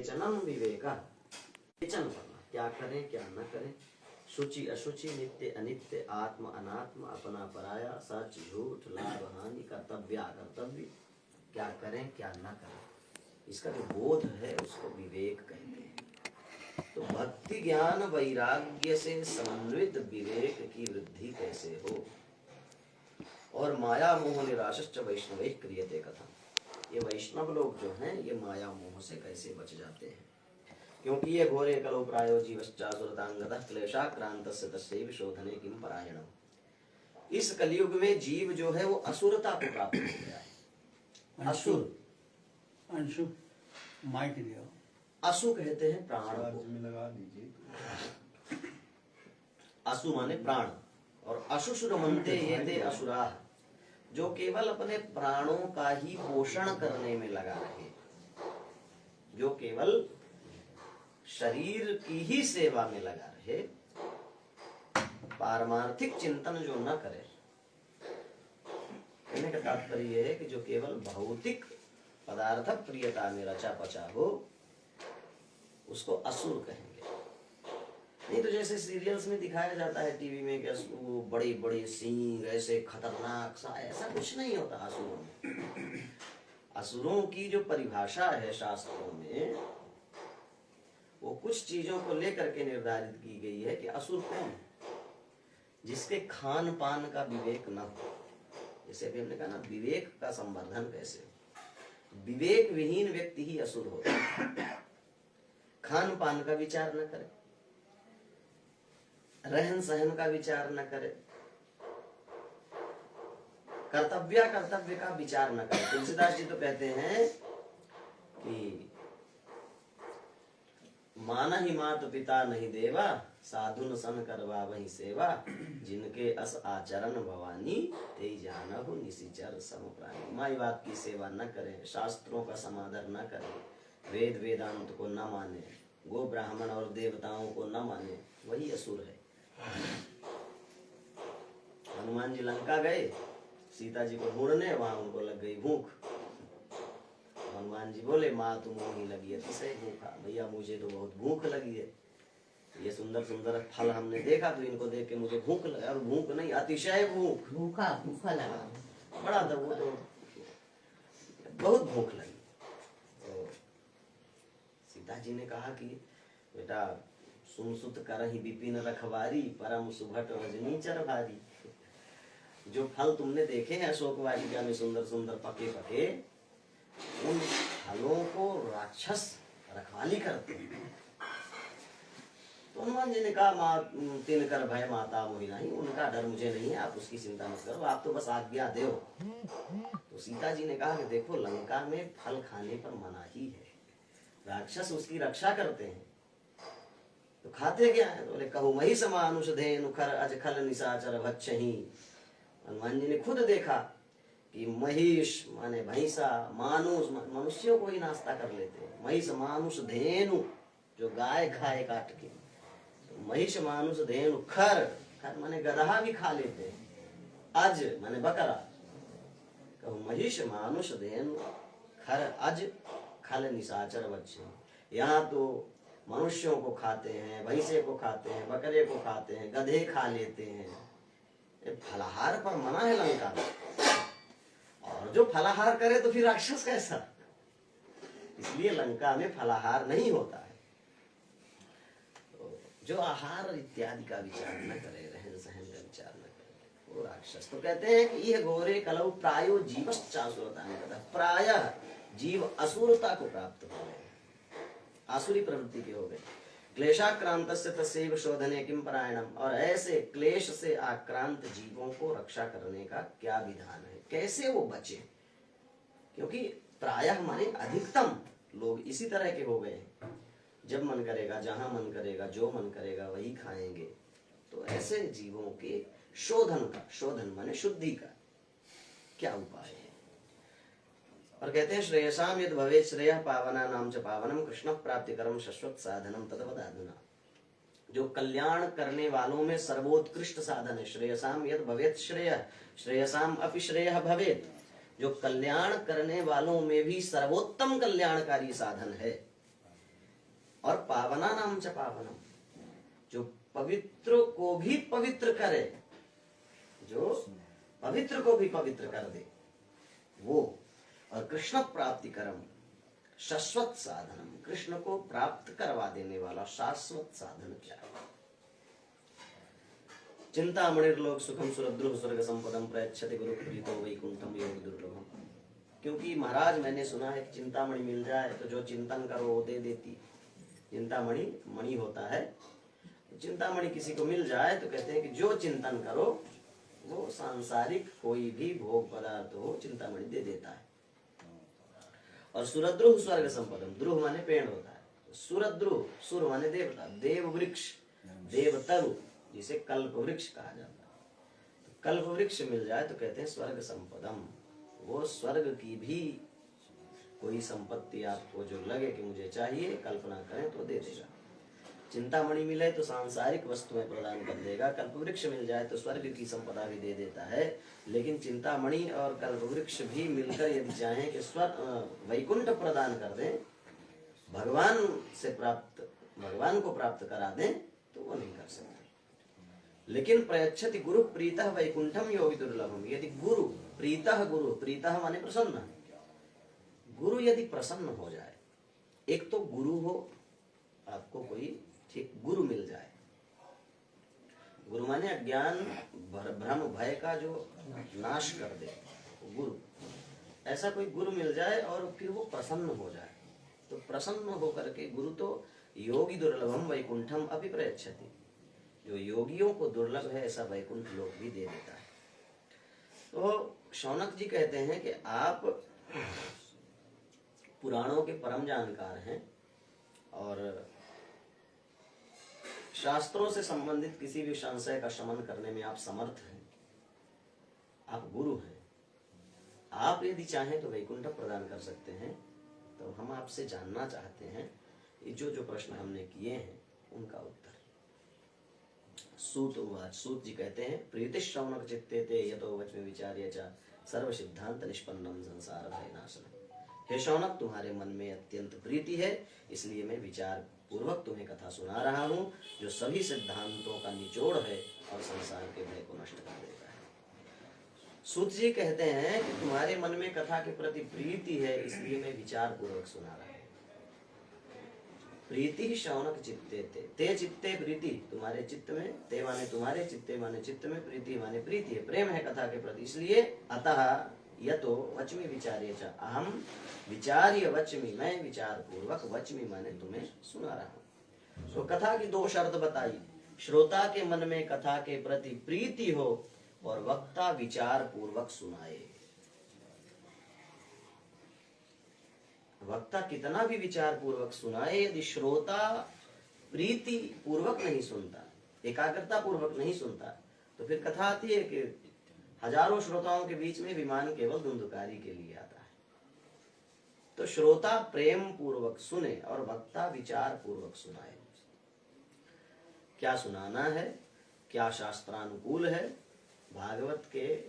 विवेचनम विवेका, विवेचन करना, क्या करें क्या न करें, शुचि अशुचि, नित्य अनित्य, आत्म अनात्म, अपना पराया, सच झूठ, लाभ हानि, कर्तव्य अकर्तव्य, क्या करें क्या न करें, इसका जो बोध है उसको विवेक कहते हैं। तो भक्ति ज्ञान वैराग्य से समन्वित विवेक की वृद्धि कैसे हो, और माया मोह निराशश्च वैष्णव क्रियते कथम, ये वैष्णव लोग जो हैं ये माया मोह से कैसे बच जाते हैं, क्योंकि ये घोरे कलो प्रायो जीवश्चासुरतांगतः क्लेशाक्रांतस्य तस्यैव शोधने किम परायणम। इस कलयुग में जीव जो है वो असुरता को प्राप्त हो गया है। असुर अंशु माइक दिया, असु कहते हैं प्राण को, लगा दीजिए। असु माने प्राण, और अशुशुर मनते ये ते असुरा, जो केवल अपने प्राणों का ही पोषण करने में लगा रहे, जो केवल शरीर की ही सेवा में लगा रहे, पारमार्थिक चिंतन जो न करे। कहने का तात्पर्य यह है कि जो केवल भौतिक पदार्थ प्रियता में रचा पचा हो उसको असुर कहेंगे। नहीं तो जैसे सीरियल्स में दिखाया जाता है टीवी में कि वो बड़े बड़े सींग ऐसे खतरनाक सा, ऐसा कुछ नहीं होता असुरों में। असुरों की जो परिभाषा है शास्त्रों में वो कुछ चीजों को लेकर के निर्धारित की गई है कि असुर कौन है, जिसके खान पान का विवेक न हो। जैसे अभी हमने कहा ना, विवेक का संवर्धन कैसे हो, विवेक विहीन व्यक्ति ही असुर होता है। खान पान का विचार न करे, रहन सहन का विचार न करे, कर्तव्य का विचार न करे। तुलसीदास जी तो कहते हैं कि माना ही मात पिता नहीं देवा, साधुन सन करवा वही सेवा, जिनके अस आचरण भवानी ते जानहु निशिचर सम प्राणी। माई बाप की सेवा न करें, शास्त्रों का समादर न करें, वेद वेदांत को न माने, गो ब्राह्मण और देवताओं को न माने, वही असुर है। हनुमान जी लंका गए सीता जी को ढूंढने, वहां उनको लग गई भूख। हनुमान जी बोले माँ तुम ही लगी है किसे भूखा, भैया मुझे तो बहुत भूख लगी है, ये सुंदर सुंदर फल हमने देखा तो इनको देख के मुझे भूख लगा, और भूख नहीं अतिशय भूख, भूखा लगा, बड़ा था वो, तो बहुत भूख लगी। तो सीता जी ने कहा कि बेटा सुन सुत करहि विपिन रखवारी, परम सुभट रजनीचर भारी। जो फल तुमने देखे हैं अशोक वाटिका में सुंदर सुंदर पके पके, उन फलों को राक्षस रखवाली करते हैं। तो हनुमान जी ने कहा माँ तिन कर भय माता मोहि नहीं, उनका डर मुझे नहीं है, आप उसकी चिंता मत करो, आप तो बस आज्ञा दो। तो सीता जी ने कहा कि देखो लंका में फल खाने पर मनाही है, राक्षस उसकी रक्षा करते हैं, तो खाते क्या है? तो बोले कहो मही समानुष धेनु खर अज खल निशाचर भक्षहि। हनुमान जी ने खुद देखा कि महिष माने भैंसा, मानुष मनुष्यों को ही नाश्ता कर लेते हैं, महिष मानुष धेनु जो गाय खाए काट के, तो महिष मानुष धेनु खर, खर माने गधा भी खा लेते हैं, अज माने बकरा, कहो महिष मानुष धेनु खर अज खल निशाचर भक्षहि। यहाँ तो मनुष्यों को खाते हैं, भैंसे को खाते हैं, बकरे को खाते हैं, गधे खा लेते हैं, फलाहार पर मना है लंका में। और जो फलाहार करे तो फिर राक्षस कैसा, इसलिए लंका में फलाहार नहीं होता है। तो जो आहार इत्यादि का विचार न करे, रहन सहन का विचार न करे, वो राक्षस। तो कहते हैं कि यह घोरे कलौ प्रायो जीवश्चासुरता में कहता, प्रायः जीव असुरता को प्राप्त हो गए, आसुरी प्रवृत्ति के हो गए। क्लेशाक्रांतस्य तस्यैव शोधने किम परायणम, और ऐसे क्लेश से आक्रांत जीवों को रक्षा करने का क्या विधान है, कैसे वो बचे। क्योंकि प्रायः हमारे अधिकतम लोग इसी तरह के हो गए, जब मन करेगा, जहां मन करेगा, जो मन करेगा वही खाएंगे। तो ऐसे जीवों के शोधन का, शोधन माने शुद्धि का क्या उपाय है। और कहते हैं श्रेयसाम यद भवेत् श्रेयः पावना नाम च पावनम कृष्ण प्राप्तिकरम शश्वत साधनम तद्वदाधुना। जो कल्याण करने वालों में सर्वोत्कृष्ट साधन है, श्रेयसाम यद भवेत् श्रेयः श्रेयसाम अपि श्रेयः भवेत्, जो कल्याण करने वालों में भी सर्वोत्तम कल्याणकारी साधन है, पवित्राणाम च पावनम, जो पवित्र को भी पवित्र करे, जो पवित्र को भी पवित्र कर दे वो, और कृष्ण प्राप्ति करम शाश्वत साधनम, कृष्ण को प्राप्त करवा देने वाला शाश्वत साधन क्या है? चिंतामणिर्लोक सुखम सुरद्रुह स्वर्ग संपदम प्रयच्छति गुरु प्रीतो वैकुंठम योग दुर्लभम। क्योंकि महाराज मैंने सुना है कि चिंतामणि मिल जाए तो जो चिंतन करो वो दे देती। चिंतामणि मणि होता है, चिंतामणि किसी को मिल जाए तो कहते हैं कि जो चिंतन करो वो सांसारिक कोई भी भोग पदार्थ हो चिंतामणि दे देता है। और सुरद्रुह स्वर्ग संपदम, द्रुह माने पेड़ होता है, सुरद्रुह, सुर माने देवता, देव वृक्ष, देवतरु जिसे कल्प वृक्ष कहा जाता है। तो कल्प वृक्ष मिल जाए तो कहते हैं स्वर्ग संपदम, वो स्वर्ग की भी कोई संपत्ति आपको जो लगे कि मुझे चाहिए, कल्पना करें तो दे देगा। चिंतामणि मिले तो सांसारिक वस्तुएं प्रदान कर देगा, कल्पवृक्ष मिल जाए तो स्वर्ग की संपदा भी दे देता है। लेकिन चिंतामणि और कल्पवृक्ष भी मिलकर यदि चाहें कि वैकुंठ प्रदान कर दें, भगवान को प्राप्त करा दें, तो वो नहीं कर सकते। लेकिन प्रयच्छति गुरु प्रीतः वैकुंठम योगी दुर्लभम, यदि गुरु प्रीतः, गुरु प्रीतः माने प्रसन्न, गुरु यदि प्रसन्न हो जाए, एक तो गुरु हो, आपको कोई ठीक गुरु मिल जाए, गुरु माने अज्ञान भ्रम भय का जो नाश कर दे, गुरु, ऐसा कोई गुरु मिल जाए और फिर वो प्रसन्न हो जाए, तो प्रसन्न होकर के गुरु तो योगी दुर्लभम वैकुंठम अभी प्रयच्छति, जो योगियों को दुर्लभ है ऐसा वैकुंठ लोक भी दे देता है। तो शौनक जी कहते हैं कि आप पुराणों के परम जानकार हैं और शास्त्रों से संबंधित किसी भी संशय का शमन करने में आप समर्थ हैं, आप गुरु हैं, आप यदि चाहें तो वैकुंठ प्रदान कर सकते हैं। तो हम आपसे जानना चाहते हैं ये जो प्रश्न हमने किए हैं उनका उत्तर। सूत जी कहते हैं प्रीति श्रवणक चित्ते ते यतो वच में विचार्य च सर्व सिद्धांत निष्पन्नम संसार भय नाशनम। हे शौनक, तुम्हारे मन में अत्यंत प्रीति है, इसलिए मैं विचार पूर्वक तुम्हें कथा सुना रहा हूँ जो सभी सिद्धांतों का निचोड़ है और संसार के भय को नष्ट कर देता है। सूत जी कहते हैं कि तुम्हारे मन में कथा के प्रति प्रीति है, इसलिए मैं विचार पूर्वक सुना रहा हूँ। प्रीति ही शौनक चित्ते ते चित्ते प्रीति, तुम्हारे चित्त में, ते माने तुम्हारे, चित्ते माने चित्त में, प्रीति माने प्रीति है, प्रेम है कथा के प्रति, इसलिए अतः यतो वचमी विचार्य च अहम विचार्य वचमी, मैं विचार पूर्वक, वचमी माने तुम्हें सुना रहा हूँ। तो कथा की दो शर्त बताई, श्रोता के मन में कथा के प्रति प्रीति हो और वक्ता विचार पूर्वक सुनाए। वक्ता कितना भी विचार पूर्वक सुनाए, यदि श्रोता प्रीति पूर्वक नहीं सुनता, एकाग्रता पूर्वक नहीं सुनता, तो फिर कथा आती है कि हजारों श्रोताओं के बीच में विमान केवल धुंधकारी के लिए आता है। तो श्रोता प्रेम पूर्वक सुने और वक्ता विचार पूर्वक सुनाए। क्या सुनाना है, क्या शास्त्रानुकूल है, भागवत के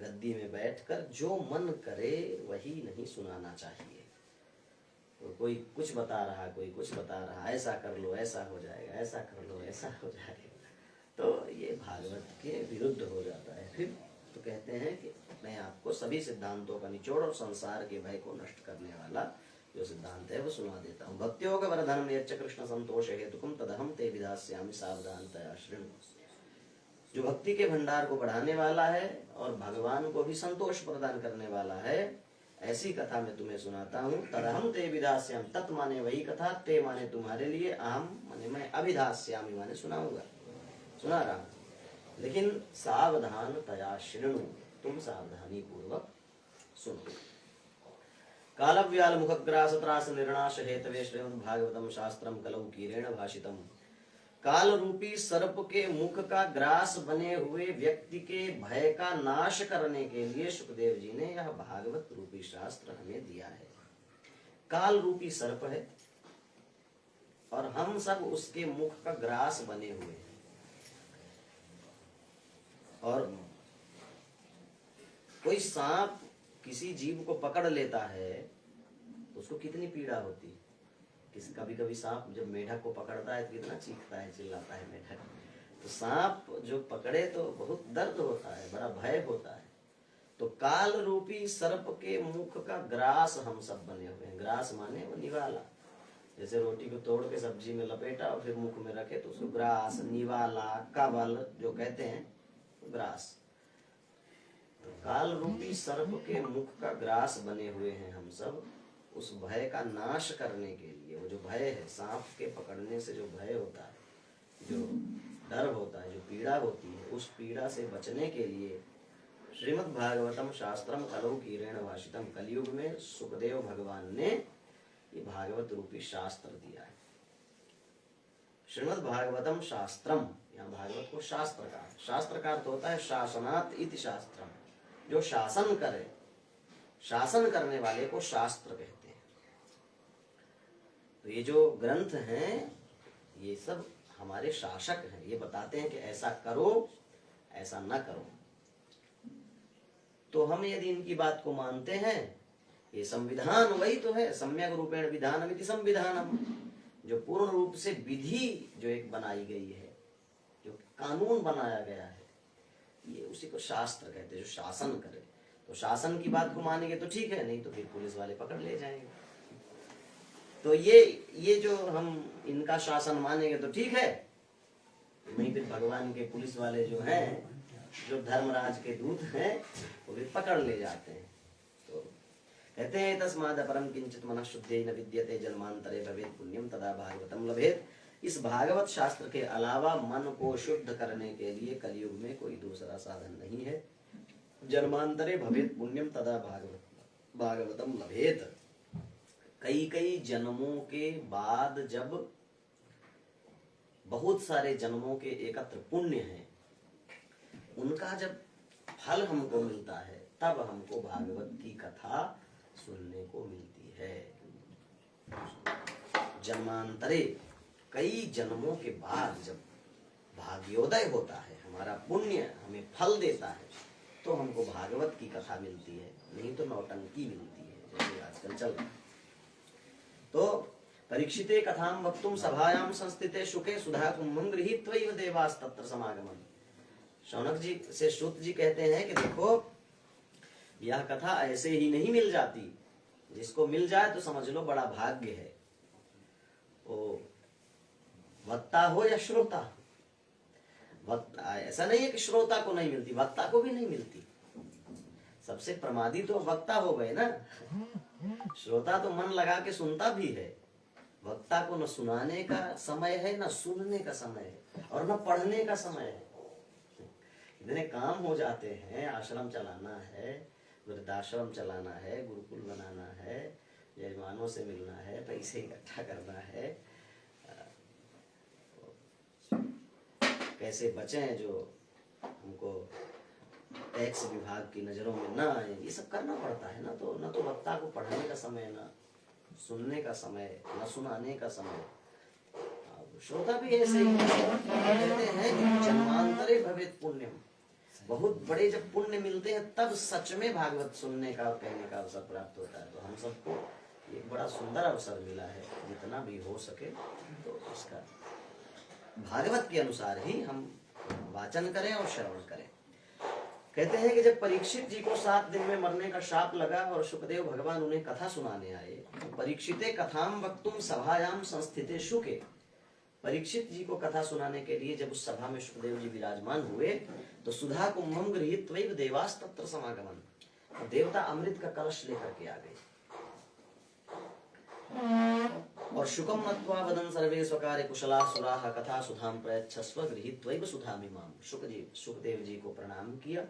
गद्दी में बैठकर जो मन करे वही नहीं सुनाना चाहिए। तो कोई कुछ बता रहा, कोई कुछ बता रहा, ऐसा कर लो ऐसा हो जाएगा, ऐसा कर लो ऐसा हो जाएगा, तो ये भागवत के विरुद्ध हो जाता है। फिर तो कहते हैं कि मैं आपको सभी सिद्धांतों का निचोड़ और संसार के भय को नष्ट करने वाला जो सिद्धांत है वो सुना देता हूँ। भक्तियोग वरधनम यच्च कृष्ण संतोष हेतुकम तदहम ते विधास्यामि सावधानतया शृणु। जो भक्ति के भंडार को बढ़ाने वाला है और भगवान को भी संतोष प्रदान करने वाला है, ऐसी कथा मैं तुम्हें सुनाता हूँ। तदहम ते विधास्यामि, तत् माने वही कथा, ते माने तुम्हारे लिए, अहम माने मैं, अभिधास्यामि माने सुनाऊंगा, सुना रहा हूँ। लेकिन सावधान तया शृणु, तुम सावधानी पूर्वक सुनो। कालव्याल मुखग्रास त्रास निर्णाश हेतवे श्रीमद् भागवतम शास्त्रम कलौ कीरेण भाषितम। काल रूपी सर्प के मुख का ग्रास बने हुए व्यक्ति के भय का नाश करने के लिए सुखदेव जी ने यह भागवत रूपी शास्त्र हमें दिया है। काल रूपी सर्प है और हम सब उसके मुख का ग्रास बने हुए हैं। और कोई सांप किसी जीव को पकड़ लेता है तो उसको कितनी पीड़ा होती है। कभी कभी सांप जब मेढक को पकड़ता है तो कितना चीखता है, चिल्लाता है मेढक। तो सांप जो पकड़े तो बहुत दर्द होता है, बड़ा भय होता है। तो काल रूपी सर्प के मुख का ग्रास हम सब बने हुए हैं। ग्रास माने वो निवाला, जैसे रोटी को तोड़ के सब्जी में लपेटा और फिर मुख में रखे तो उसको ग्रास, निवाला, कवल जो कहते हैं, ग्रास। तो काल रूपी सर्प के मुख का ग्रास बने हुए हैं हम सब, उस भय का नाश करने के लिए। वो जो भय है, सांप के पकड़ने से जो भय होता है, जो डर होता है, जो पीड़ा होती है, उस पीड़ा से बचने के लिए श्रीमद् भागवतम शास्त्रम कलौ कीरेण भाषितम, कलयुग में सुखदेव भगवान ने ये भागवत रूपी शास्त्र दिया है। श्रीमद् भागवतम शास्त्रम, यहाँ भागवत को शास्त्र का, शास्त्र का अर्थ होता है शासनात् इति शास्त्रम, जो शासन करे, शासन करने वाले को शास्त्र कहते हैं। तो ये जो ग्रंथ हैं ये सब हमारे शासक हैं, ये बताते हैं कि ऐसा करो, ऐसा न करो। तो हम यदि इनकी बात को मानते हैं, ये संविधान वही तो है, सम्यक रूपेण विधानमिति संविधानम, जो पूर्ण रूप से विधि जो एक बनाई गई है, जो कानून बनाया गया है, ये उसी को शास्त्र कहते हैं, जो शासन करे। तो शासन की बात को मानेंगे तो ठीक है, नहीं तो फिर पुलिस वाले पकड़ ले जाएंगे। तो ये जो हम इनका शासन मानेंगे तो ठीक है, नहीं फिर भगवान के पुलिस वाले जो हैं, जो धर्मराज के दूत हैं, वो भी पकड़ ले जाते हैं। तो कहते हैं तस्माद् अपरम किंचित मनः शुद्धेन विद्यते जन्मांतरे भवेत् पुण्यम तदा भागवतम लभेत्। इस भागवत शास्त्र के अलावा मन को शुद्ध करने के लिए कलयुग में कोई दूसरा साधन नहीं है। जन्मांतरे भवेत् पुण्यम तदा भागवतम लभेत्। कई कई जन्मों के बाद जब बहुत सारे जन्मों के एकत्र पुण्य हैं, उनका जब फल हमको मिलता है, तब हमको भागवत की कथा सुनने को मिलती है। जन्मांतरे, कई जन्मों के बाद जब भाग्योदय होता है, हमारा पुण्य हमें फल देता है, तो हमको भागवत की कथा मिलती है, नहीं तो नौटंकी मिलती है जैसे आजकल चल रहा है। तो परीक्षिते कथाम वक्तुम सभायाम संस्थिते शुके सुधा कुंभम गृहीत्वैव देवास्तत्र समागमम्। शौनक जी से श्रुत जी कहते हैं कि देखो, यह कथा ऐसे ही नहीं मिल जाती, जिसको मिल जाए तो समझ लो बड़ा भाग्य है। वो वक्ता हो या श्रोता, वक्ता ऐसा नहीं है कि श्रोता को नहीं मिलती, वक्ता को भी नहीं मिलती। सबसे प्रमादी तो वक्ता हो गए ना। श्रोता तो मन लगा के सुनता भी है, वक्ता को न सुनाने का समय है, न सुनने का समय है, और न पढ़ने का समय है। इतने काम हो जाते हैं, आश्रम चलाना है, वृद्धाश्रम चलाना है, गुरुकुल बनाना है, यजमानों से मिलना है, पैसे इकट्ठा करना है, कैसे बचें जो हमको टैक्स विभाग की नजरों में ना आए, ये सब करना पड़ता है ना। तो न तो वक्ता को पढ़ने का समय, न सुनने का समय, न सुनाने का समय। श्रोता भी ऐसे ही कहते हैं कि जन्मांतरे भवेत् पुण्यम, बहुत बड़े जब पुण्य मिलते हैं तब सच में भागवत सुनने का और कहने का अवसर प्राप्त होता है। तो हम सबको एक बड़ा सुंदर अवसर मिला है, जितना भी हो सके तो इसका भागवत के अनुसार ही हम वाचन करें और श्रवण करें। कहते हैं कि जब परीक्षित जी को 7 दिन में मरने का शाप लगा और सुखदेव भगवान उन्हें कथा सुनाने आए, तो परीक्षिते कथाम वक्तुम सभायाम संस्थिते शुके, परीक्षित जी को कथा सुनाने के लिए जब उस सभा में सुखदेव जी विराजमान हुए, तो सुधा कुंभम गृहीत्वैव देवास्तत्र समागमन्, तो देवता अमृत का कलश लेकर के आ गए। और शुकम नत्वा वदन् सर्वे स्वकार्य कुशलाः सुराः कथा सुधाम प्रयच्छस्व गृहीत्वैव सुधामिमाम्। सुखदेव जी को प्रणाम किया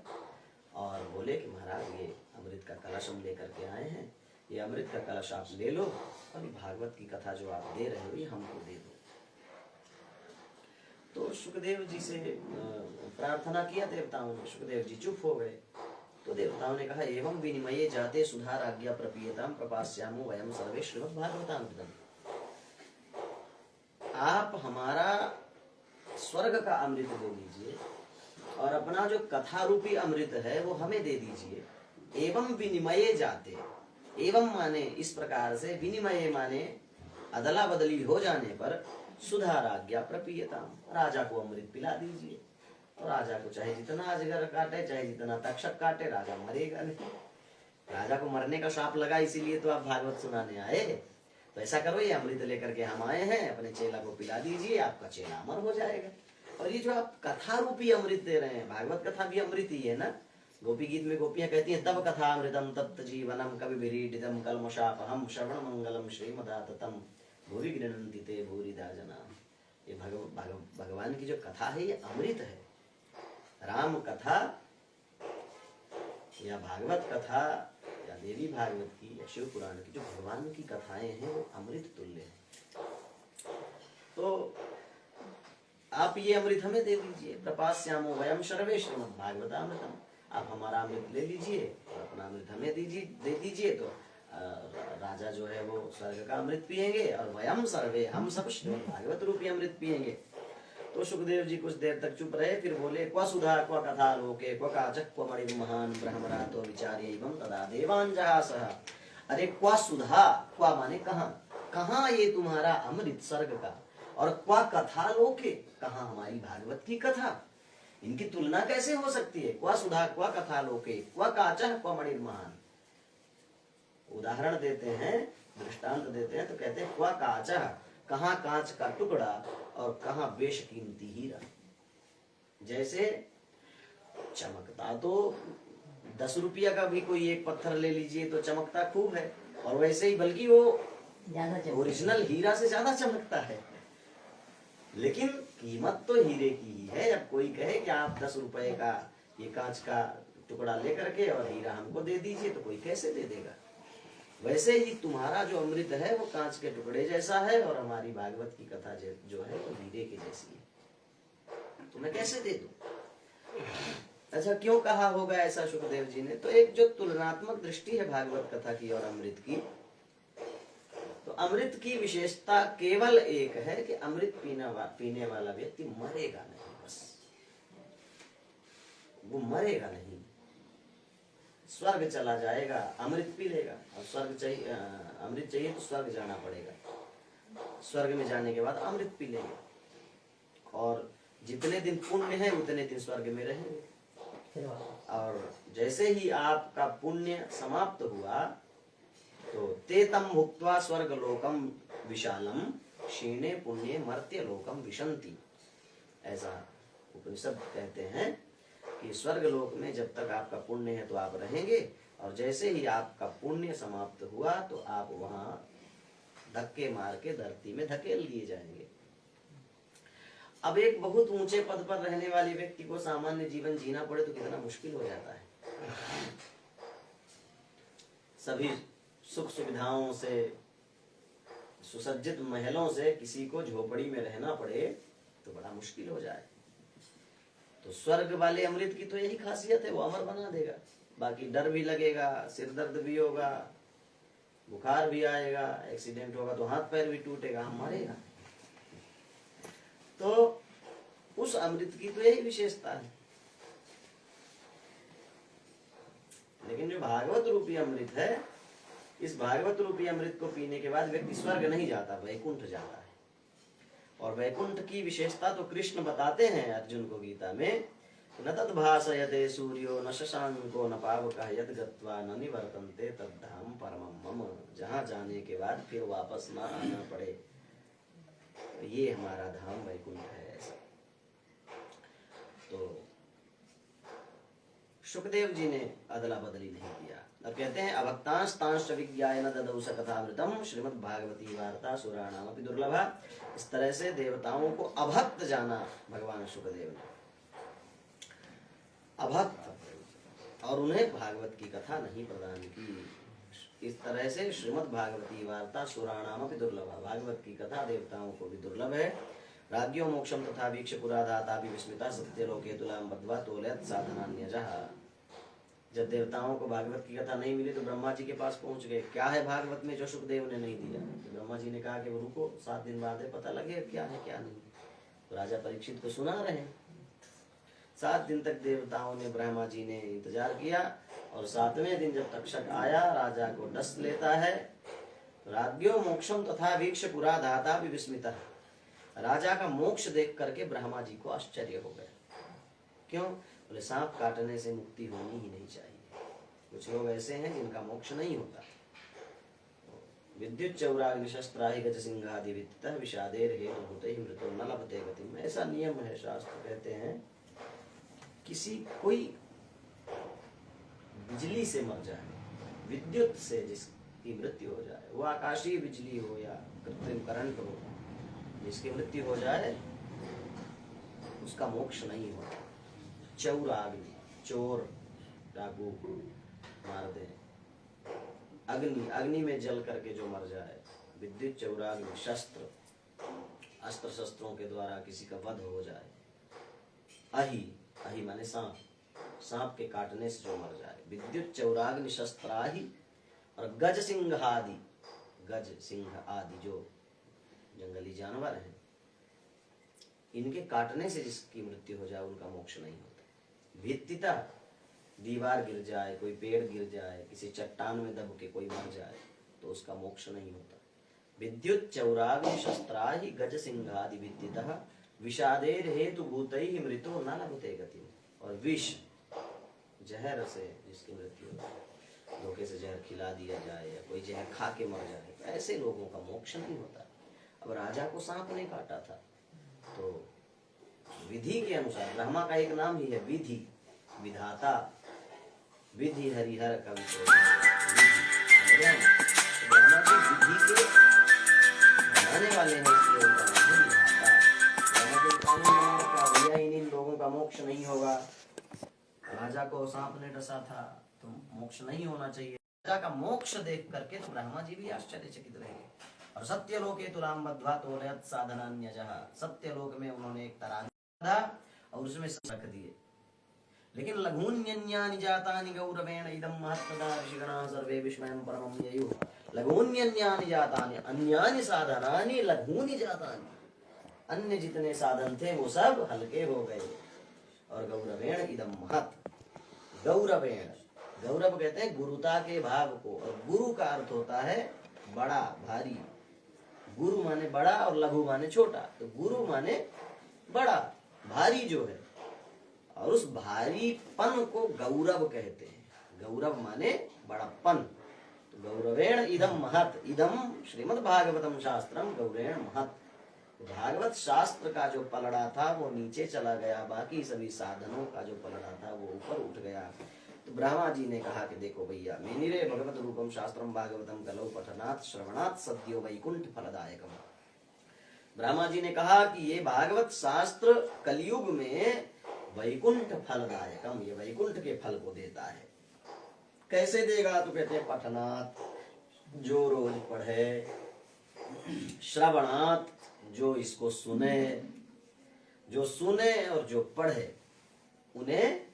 और बोले कि महाराज, ये अमृत का कलश हम लेकर के आए हैं, ये अमृत का कलश आप ले लो और भागवत की कथा जो आप दे रहे हो ये हमको दे दो। तो सुखदेव जी से प्रार्थना किया देवताओं ने, सुखदेव जी चुप हो गए। तो देवताओं ने कहा, एवं विनिमये जाते सुधा राज्ञा प्रपीयताम प्रपास्यामो वयम सर्वे श्रीमद् भागवतामृतम्। आप हमारा स्वर्ग का अमृत दे दीजिए और अपना जो कथा रूपी अमृत है वो हमें दे दीजिए। एवं विनिमये जाते, एवं माने इस प्रकार से, विनिमय माने अदला बदली हो जाने पर सुधा राज्ञा प्रपीयताम, राजा को अमृत पिला दीजिए। और राजा को चाहे जितना अजगर काटे, चाहे जितना तक्षक काटे, राजा मरेगा नहीं। राजा को मरने का श्राप लगा, इसीलिए तो आप भागवत सुनाने आए। तो ऐसा करो, ये अमृत लेकर के हम आए हैं, अपने चेला को पिला दीजिए, आपका चेला अमर हो जाएगा। और ये जो आप कथा रूपी अमृत दे रहे हैं, भागवत कथा भी अमृत ही है ना। गोपी गीत में गोपियां कहती हैं, तब कथा अमृतम तप्त जीवनम कवि विरीडितम कलमशापहम श्रवण मंगलम श्रीमदाततम भूरि गृह्णन्ति ते भूरिदा जना। ये भगवान की जो कथा है, ये अमृत है। राम कथा या भागवत कथा या देवी भागवत की या शिव पुराण की जो भगवान की कथाएं हैं, वो अमृत तुल्य है। तो आप ये अमृत हमें दे दीजिए। प्रपास्यामो वयम सर्वे श्रीमद् भागवतामृतम, आप हमारा अमृत ले लीजिए और अपना अमृत हमें दे दीजिए। तो राजा जो है वो स्वर्ग का अमृत पिएंगे और वयम सर्वे, हम सब श्रीमद् भागवत रूपी अमृत पिएंगे। तो सुखदेव जी कुछ देर तक चुप रहे, फिर बोले, क्व सुधा क्व कथा लोके क्व काचक क्व मणि महान ब्रह्मरा तो विचार्यैवं तदा देवान् जहासः। अरे क्व सुधा, क्व माने कहाँ, कहाँ ये तुम्हारा अमृत स्वर्ग का, और क्व कथा लोके, कहाँ हमारी भागवत की कथा। इनकी तुलना कैसे हो सकती है। क्व सुधा क्व कथा लोके क्व काचः क्व मणि महान। उदाहरण देते हैं, दृष्टांत देते हैं, तो कहते हैं क्व काचः, कहाँ कांच का टुकड़ा और कहाँ बेशकीमती हीरा। जैसे चमकता तो 10 रुपया का भी कोई एक पत्थर ले लीजिए तो चमकता खूब है, और वैसे ही बल्कि वो ओरिजिनल हीरा से ज्यादा चमकता है। लेकिन कीमत तो हीरे की ही है। जब कोई कहे कि आप 10 रुपए का ये कांच का टुकड़ा लेकर के और हीरा हमको दे दीजिए, तो कोई कैसे दे देगा। वैसे ही तुम्हारा जो अमृत है वो कांच के टुकड़े जैसा है, और हमारी भागवत की कथा जो है वो हीरे की जैसी है। तुम्हें कैसे दे दूं। अच्छा, क्यों कहा होगा ऐसा सुखदेव जी ने। तो एक जो तुलनात्मक दृष्टि है भागवत कथा की और अमृत की, तो अमृत की विशेषता केवल एक है कि अमृत पीने वाला व्यक्ति मरेगा नहीं। बस वो मरेगा नहीं, स्वर्ग चला जाएगा, अमृत पी लेगा। और स्वर्ग चाहिए, अमृत चाहिए तो स्वर्ग जाना पड़ेगा। स्वर्ग में जाने के बाद अमृत पी लेंगे, और जितने दिन पुण्य है उतने दिन स्वर्ग में रहेंगे। और जैसे ही आपका पुण्य समाप्त हुआ, तो तेतम भुक्त्वा स्वर्ग लोकम विशालम क्षीणे पुण्य मर्त्य लोकम विशंति। ऐसा उपनिषद कहते हैं कि स्वर्ग लोक में जब तक आपका पुण्य है तो आप रहेंगे, और जैसे ही आपका पुण्य समाप्त हुआ तो आप वहां धक्के मार के धरती में धकेल दिए जाएंगे। अब एक बहुत ऊंचे पद पर रहने वाले व्यक्ति को सामान्य जीवन जीना पड़े तो कितना मुश्किल हो जाता है। सभी सुख सुविधाओं से सुसज्जित महलों से किसी को झोपड़ी में रहना पड़े तो बड़ा मुश्किल हो जाए। तो स्वर्ग वाले अमृत की तो यही खासियत है, वो अमर बना देगा। बाकी डर भी लगेगा, सिर दर्द भी होगा, बुखार भी आएगा, एक्सीडेंट होगा तो हाथ पैर भी टूटेगा, हम मरेगा। तो उस अमृत की तो यही विशेषता है। लेकिन जो भागवत रूपी अमृत है, इस भागवत रूपी अमृत को पीने के बाद व्यक्ति स्वर्ग नहीं जाता, वैकुंठ जाता है। और वैकुंठ की विशेषता तो कृष्ण बताते हैं अर्जुन को गीता में, न तद्भासयते सूर्यो न शशांको न पावकः यद् गत्वा न निवर्तन्ते तद्धाम परमं मम। जहाँ जाने के बाद फिर वापस न आना पड़े, तो ये हमारा धाम वैकुंठ है। ऐसा तो सुखदेव जी ने अदला बदली नहीं किया। अब कहते हैं, अभक्तांश तांश विज्ञाय न ददौ स कथामृतम श्रीमद् भागवती वार्ता सुराणामपि दुर्लभा। इस तरह से देवताओं को अभक्त जाना भगवान सुखदेव ने, अभक्त, और उन्हें भागवत की कथा नहीं प्रदान की। इस तरह से श्रीमद् भागवती वार्ता सुराणामपि दुर्लभा, भागवत की कथा देवताओं को भी दुर्लभ है। राज्यो मोक्षम तथा वीक्ष पुराधाता विस्मिता सत्यलोके तुलाम बद्ध्वा तोलयत् साधनान्यजः। जब देवताओं को भागवत की कथा नहीं मिली तो ब्रह्मा जी के पास पहुंच गए, क्या है भागवत में जो सुखदेव ने नहीं दिया। तो ब्रह्मा जी ने कहा कि वो रुको, 7 दिन बाद पता लगे क्या है क्या नहीं। तो राजा परीक्षित को सुना रहे। 7 दिन तक देवताओं ने, ब्रह्मा जी ने इंतजार किया, और 7वें दिन जब तक्षक आया, राजा को डस लेता है, राज्ञो मोक्षम तथा वीक्ष पुरा धाता भी विस्मिता। राजा का मोक्ष देख करके ब्रह्मा जी को आश्चर्य हो गया। क्यों? बोले सांप काटने से मुक्ति होनी ही नहीं चाहिए। कुछ लोग ऐसे हैं जिनका मोक्ष नहीं होता। विद्युत चौराग्नि शस्त्राहि गज सिंहादि वित्तः विषादेर हेतु भूतैः मृतो न लभते गतिम्। ऐसा नियम है, शास्त्र कहते हैं किसी कोई बिजली से मर जाए, विद्युत से जिसकी मृत्यु हो जाए, वो आकाशीय बिजली हो या कृत्रिम करंट हो, जिसकी मृत्यु हो जाए उसका मोक्ष नहीं होता। चौराग्नि, चोर डाकू मार दे, अग्नि, अग्नि में जल करके जो मर जाए, विद्युत चौराग्नि, शस्त्र, अस्त्र शस्त्रों के द्वारा किसी का वध हो जाए, अहि, अहि माने सांप, सांप के काटने से जो मर जाए, विद्युत चौराग्नि शस्त्राहि, और गज सिंह आदि, गज सिंह आदि जो जंगली जानवर हैं, इनके काटने से जिसकी मृत्यु हो जाए उनका मोक्ष नहीं होता। भित्तिता, दीवार गिर जाए, कोई पेड़ गिर जाए, किसी चट्टान में दब के कोई मर जाए तो उसका मोक्ष नहीं होता। विद्युत चौराग्नि शस्त्राहि गज सिंहादि विद्युतः विषादेर हेतु भूतैः मृतो न लभते गतिम्। और विष, जहर से जिसकी मृत्यु हो जाए, धोखे से जहर खिला दिया जाए या कोई जहर खा के मर जाए, तो ऐसे लोगों का मोक्ष नहीं होता। अब राजा को सांप ने काटा था तो विधि के अनुसार, ब्रह्मा का एक नाम ही है विधि, विधाता, विधि हरिहर कवि ब्रह्मा जी विधि के बनाने वाले हैं, इसलिए उनका नाम है विधाता। ब्रह्मा जी कानून बनाने का भैया इन लोगों का मोक्ष नहीं होगा। राजा को सांप ने डसा था तो मोक्ष नहीं होना चाहिए। राजा का मोक्ष देख करके तो ब्रह्मा जी भी आश्चर्यचकित रहे। और सत्यलोके तुलाम बद्ध्वा तोलयत् साधनान्यजः, सत्यलोक में उन्होंने एक तराजू बांधा और उसमें रख दिए। लेकिन लघून्यन्यानि जातानि गौरवेण इदं महत्तदा ऋषिगणाः सर्वे विस्मयं परमं ययुः। लघून्यन्यानि जातानि, अन्यानि साधनानि लघूनि जातानि, अन्य जितने साधन थे वो सब हल्के हो गए। और गौरवेण इदं महत्, गौरवेण, गौरव कहते हैं गुरुता के भाव को, और गुरु का अर्थ होता है बड़ा, भारी। गुरु माने बड़ा और लघु माने छोटा, तो गुरु माने बड़ा, भारी जो है, और उस भारीपन को गौरव कहते हैं। गौरव माने बड़ापन। तो गौरवेण इदम महत्, इदम श्रीमद् भागवतम शास्त्रम गौरेण महत्। भागवत शास्त्र का जो पलड़ा था वो नीचे चला गया, बाकी सभी साधनों का जो पलड़ा था वो ऊपर उठ गया। तो ब्रह्मा जी ने कहा कि देखो भैया, मेनिरे भगवत रूपम शास्त्रम भागवतम कलौ पठनात् श्रवणात् सद्यो वैकुंठ फलदायकम। ब्रह्मा जी ने कहा कि ये भागवत शास्त्र कलयुग में वैकुंठ फलदायकम, ये वैकुंठ के फल को देता है। कैसे देगा? तो कहते हैं पठनात्, जो रोज पढ़े, श्रवणात्, जो इसको सुने, जो सुने और जो पढ़े उन्हें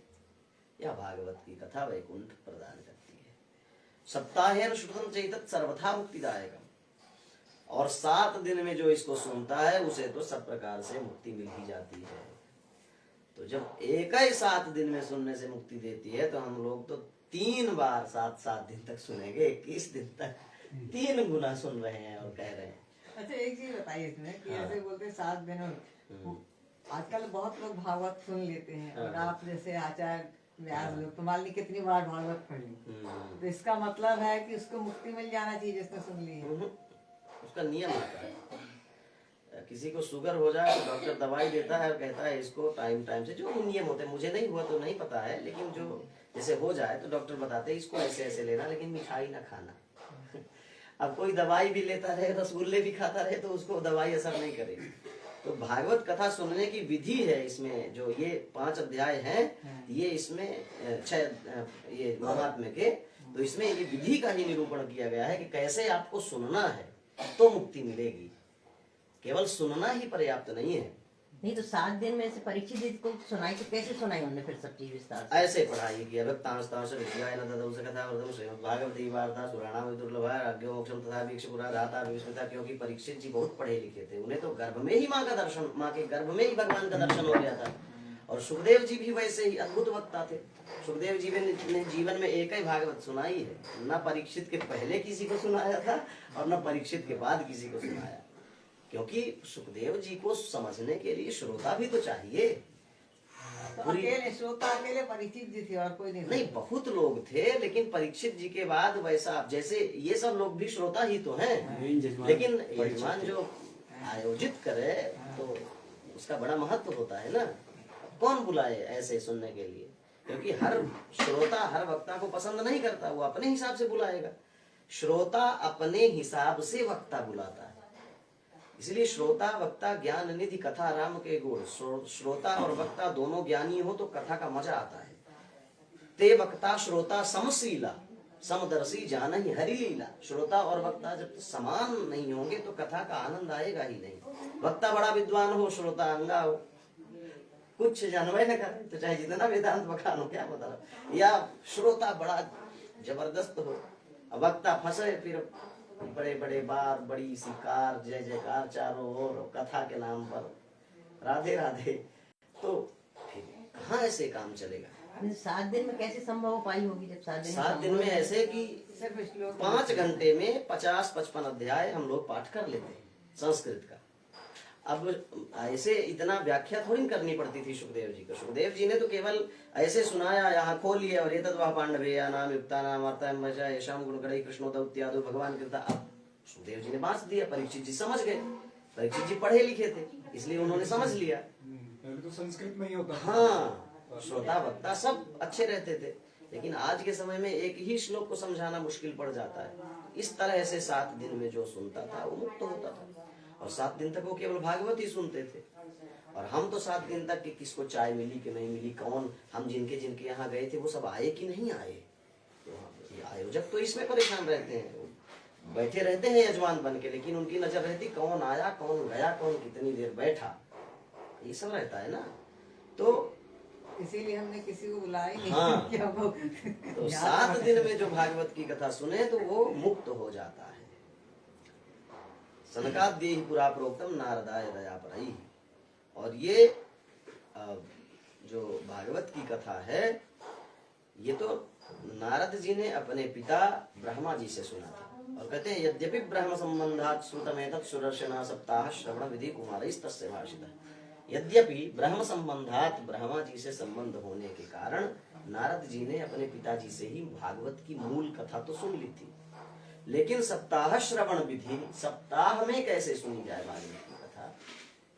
यह भागवत की कथा वैकुंठ प्रदान करती है। सप्ताहेन श्रुतं चैतत् सर्वथा मुक्तिदायकम, और 7 दिन में जो इसको सुनता है उसे तो सब प्रकार से मुक्ति मिल ही जाती है। तो जब एक ही 7 दिन में सुनने से मुक्ति देती है तो हम लोग तो 3 बार 7 दिन तक सुनेंगे, 21 दिन तक 3 गुना सुन रहे हैं और कह रहे हैं। अच्छा एक चीज बताइए इसमें कि ऐसे बोलते 7 दिन, आजकल बहुत लोग भागवत सुन लेते हैं, और आप जैसे आचार्य व्यास लोग तो मान ली कितनी बार भागवत पढ़ ली, तो इसका मतलब है कि उसको मुक्ति मिल जाना चाहिए जिसने सुन ली है। उसका नियम होता है। किसी को शुगर हो जाए तो डॉक्टर दवाई देता है और कहता है इसको टाइम टाइम से, जो नियम होते हैं, मुझे नहीं हुआ तो नहीं पता है, लेकिन जो जैसे हो जाए तो डॉक्टर बताते हैं इसको ऐसे ऐसे लेना, लेकिन मिठाई ना खाना। अब कोई दवाई भी लेता रहे, रसगुल्ले भी खाता रहे तो उसको दवाई असर नहीं करेगी। तो भागवत कथा सुनने की विधि है इसमें, जो ये 5 अध्याय हैं, ये इसमें 6 ये महात्म्य के, तो इसमें ये विधि का ही निरूपण किया गया है कि कैसे आपको सुनना है तो मुक्ति मिलेगी। केवल सुनना ही पर्याप्त नहीं है। नहीं तो 7 दिन में से परीक्षित जी को सुनाई, तो कैसे सुनाई उन्होंने फिर सब चीज विस्तार से? ऐसे पढ़ाई की भक्तांस्तांश विद्याय न ददौ स कथा वर्धम श्रीमद् भागवती वार्ता सुराणाम दुर्लभा राज्ञो मोक्षम तथा वीक्षपुरा धाता विस्मिता। क्योंकि परीक्षित जी बहुत पढ़े लिखे थे, उन्हें तो गर्भ में ही माँ का दर्शन, माँ के गर्भ में ही भगवान का दर्शन हो गया था, और सुखदेव जी भी वैसे ही अद्भुत वक्ता थे। सुखदेव जी ने जीवन में एक ही भागवत सुनाई है, न परीक्षित के पहले किसी को सुनाया था और न परीक्षित के बाद किसी को सुनाया, क्योंकि सुखदेव जी को समझने के लिए श्रोता भी तो चाहिए। तो अकेले श्रोता अकेले परीक्षित जी थे और कोई नहीं? नहीं, बहुत लोग थे, लेकिन परीक्षित जी के बाद वैसा, जैसे ये सब लोग भी श्रोता ही तो हैं, लेकिन यजमान जो आयोजित करे तो उसका बड़ा महत्व होता है ना। कौन बुलाए ऐसे सुनने के लिए, क्योंकि हर श्रोता हर वक्ता को पसंद नहीं करता, वो अपने हिसाब से बुलाएगा। श्रोता अपने हिसाब से वक्ता बुलाता है, इसलिए श्रोता वक्ता ज्ञान निधि कथा राम के गुण। श्रोता और वक्ता दोनों ज्ञानी हो तो कथा का मजा आता है। ते वक्ता श्रोता समशीला समदर्शी जानहि हरि लीला। श्रोता और वक्ता जब समान नहीं होंगे तो कथा का आनंद आएगा ही नहीं। वक्ता बड़ा विद्वान हो, श्रोता अंगा हो, कुछ जानवे न करे तो चाहे जितना वेदांत बखानो क्या मतलब, या श्रोता बड़ा जबरदस्त हो, वक्ता फंसे फिर बड़े बड़े बार बड़ी सी कार जय जयकार चारों ओर कथा के नाम पर राधे राधे, तो फिर कहाँ ऐसे काम चलेगा। 7 दिन में कैसे संभव हो पाई होगी? जब 7 दिन में ऐसे कि सिर्फ श्लोक 5 घंटे में 50-55 अध्याय हम लोग पाठ कर लेते हैं संस्कृत का। अब ऐसे इतना व्याख्या थोड़ी करनी पड़ती थी सुखदेव जी को। सुखदेव जी ने तो केवल ऐसे सुनाया, यहाँ खोलिए और ये तद्वाह पांडवेया नाम युक्ता नाम अर्थम भजा यशाम गुणगणई कृष्णोदत्यादो भगवान कृता। अब सुखदेव जी ने बांस दिया, परीक्षित जी समझ गए। परीक्षित जी पढ़े लिखे थे, इसलिए उन्होंने समझ लिया। पहले तो संस्कृत में ही होता था। हाँ, श्रोता वक्ता सब अच्छे रहते थे, लेकिन आज के समय में एक ही श्लोक को समझाना मुश्किल पड़ जाता है। इस तरह से 7 दिन में जो सुनता था वो मुक्त होता था, और 7 दिन तक वो केवल भागवत ही सुनते थे। और हम तो 7 दिन तक कि किसको चाय मिली कि नहीं मिली, कौन हम जिनके जिनके यहाँ गए थे वो सब आए कि नहीं आए, तो ये आयोजक तो इसमें परेशान रहते हैं। बैठे रहते हैं यजमान बन के, लेकिन उनकी नजर रहती कौन आया कौन गया, कौन कितनी देर बैठा, ये सब रहता है ना। तो इसीलिए हमने किसी को बुलाया ही नहीं। हाँ। कि हमको तो 7 दिन में जो भागवत की कथा सुने तो वो मुक्त हो जाता है। सनकाद्यैहि पुरा प्रोक्तम नारदाय दयापरैः। और ये जो भागवत की कथा है, ये तो नारद जी ने अपने पिता ब्रह्मा जी से सुना था। और कहते हैं यद्यपि ब्रह्म संबंधात् श्रुतमेतत् सुदर्शना सप्ताह श्रवण विधि कुमारैस्तस्य भाषितः। यद्यपि ब्रह्म संबंधात ब्रह्मा जी से संबंध होने के कारण नारद जी ने अपने पिताजी से ही भागवत की मूल कथा तो सुन ली थी, लेकिन सप्ताह श्रवण विधि, सप्ताह में कैसे सुनी जाए भागवत की कथा,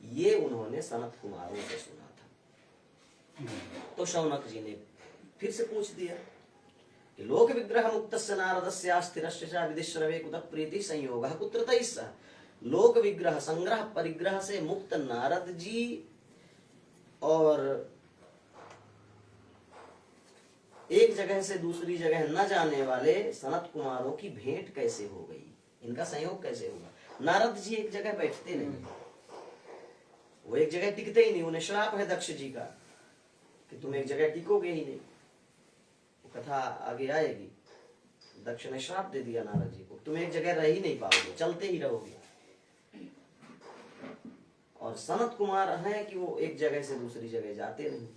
ये उन्होंने सनत कुमारों से सुना था। तो शौनक जी ने फिर से पूछ दिया कि लोक विग्रह मुक्तस्य नारदस्य स्थिरस्य च विदिश्रवे कुतः प्रीति संयोगः कुत्र तैः सह। लोक विग्रह संग्रह परिग्रह से मुक्त नारद जी और एक जगह से दूसरी जगह न जाने वाले सनत कुमारों की भेंट कैसे हो गई, इनका संयोग कैसे हुआ। नारद जी एक जगह बैठते नहीं, वो एक जगह टिकते ही नहीं। उन्हें श्राप है दक्ष जी का कि तुम एक जगह टिकोगे ही नहीं। वो कथा आगे आएगी। दक्ष ने श्राप दे दिया नारद जी को, तुम एक जगह रह ही नहीं पाओगे, चलते ही रहोगे। और सनत कुमार है कि वो एक जगह से दूसरी जगह जाते नहीं।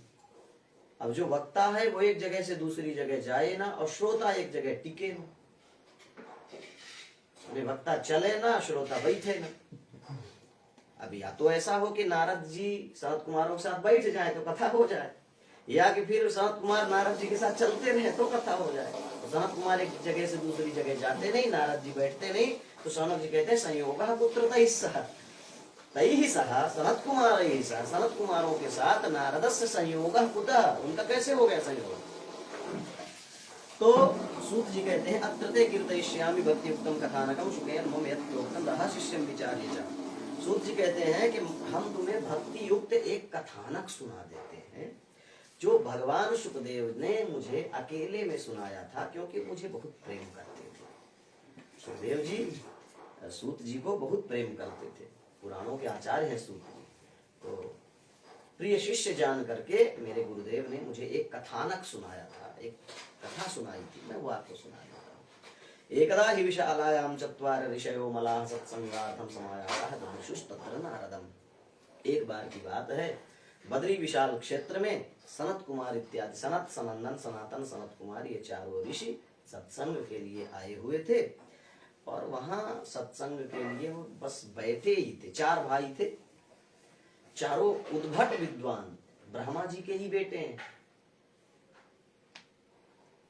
अब जो वक्ता है वो एक जगह से दूसरी जगह जाए ना, और श्रोता एक जगह टिके ना। वक्ता चले ना, श्रोता बैठे ना। अब या तो ऐसा हो कि नारद जी सनत कुमारों के साथ बैठ जाए तो कथा हो जाए, या कि फिर सनत कुमार नारद जी के साथ चलते रहे तो कथा हो जाए। तो सनत कुमार एक जगह से दूसरी जगह जाते नहीं, नारद जी बैठते नहीं, तो सनत जी कहते हैं संयोगः कुत्र तैः सह। तैः सह सनत कुमार ही सह, सनत कुमारों के साथ नारदस्य संयोगः कुतः, उनका कैसे हो गया संयोग। तो सूत जी कहते हैं अत्र ते कीर्तयिष्यामि भक्तियुक्तं कथानकं शुकेन मम यत् प्रोक्तं रहा शिष्यं विचार्य च। सूत जी कहते हैं कि हम तुम्हें भक्ति युक्त एक कथानक सुना देते हैं जो भगवान सुखदेव ने मुझे अकेले में सुनाया था, क्योंकि मुझे बहुत प्रेम करते थे। सुखदेव जी सूत जी को बहुत प्रेम करते थे, पुराणों के आचार्य हैं सूत जी। तो प्रिय शिष्य जान करके मेरे गुरुदेव ने मुझे एक कथानक सुनाया था, एक कथा सुनाई थी, मैं वो आपको सुना देता हूँ। एकदा हि विशालायां चत्वार ऋषयो मलाः सत्संगार्थं समायातः ददृशुस्तत्र नारदम्। एक बार की बात है, बद्री विशाल क्षेत्र में सनत कुमार इत्यादि सनत, सनंदन, सनातन, सनत कुमार ये चारों ऋषि सत्संग के लिए आए हुए थे। और वहां सत्संग के लिए वो बस बैठे ही थे। 4 भाई थे, चारों उद्भट विद्वान, ब्रह्मा जी के ही बेटे हैं।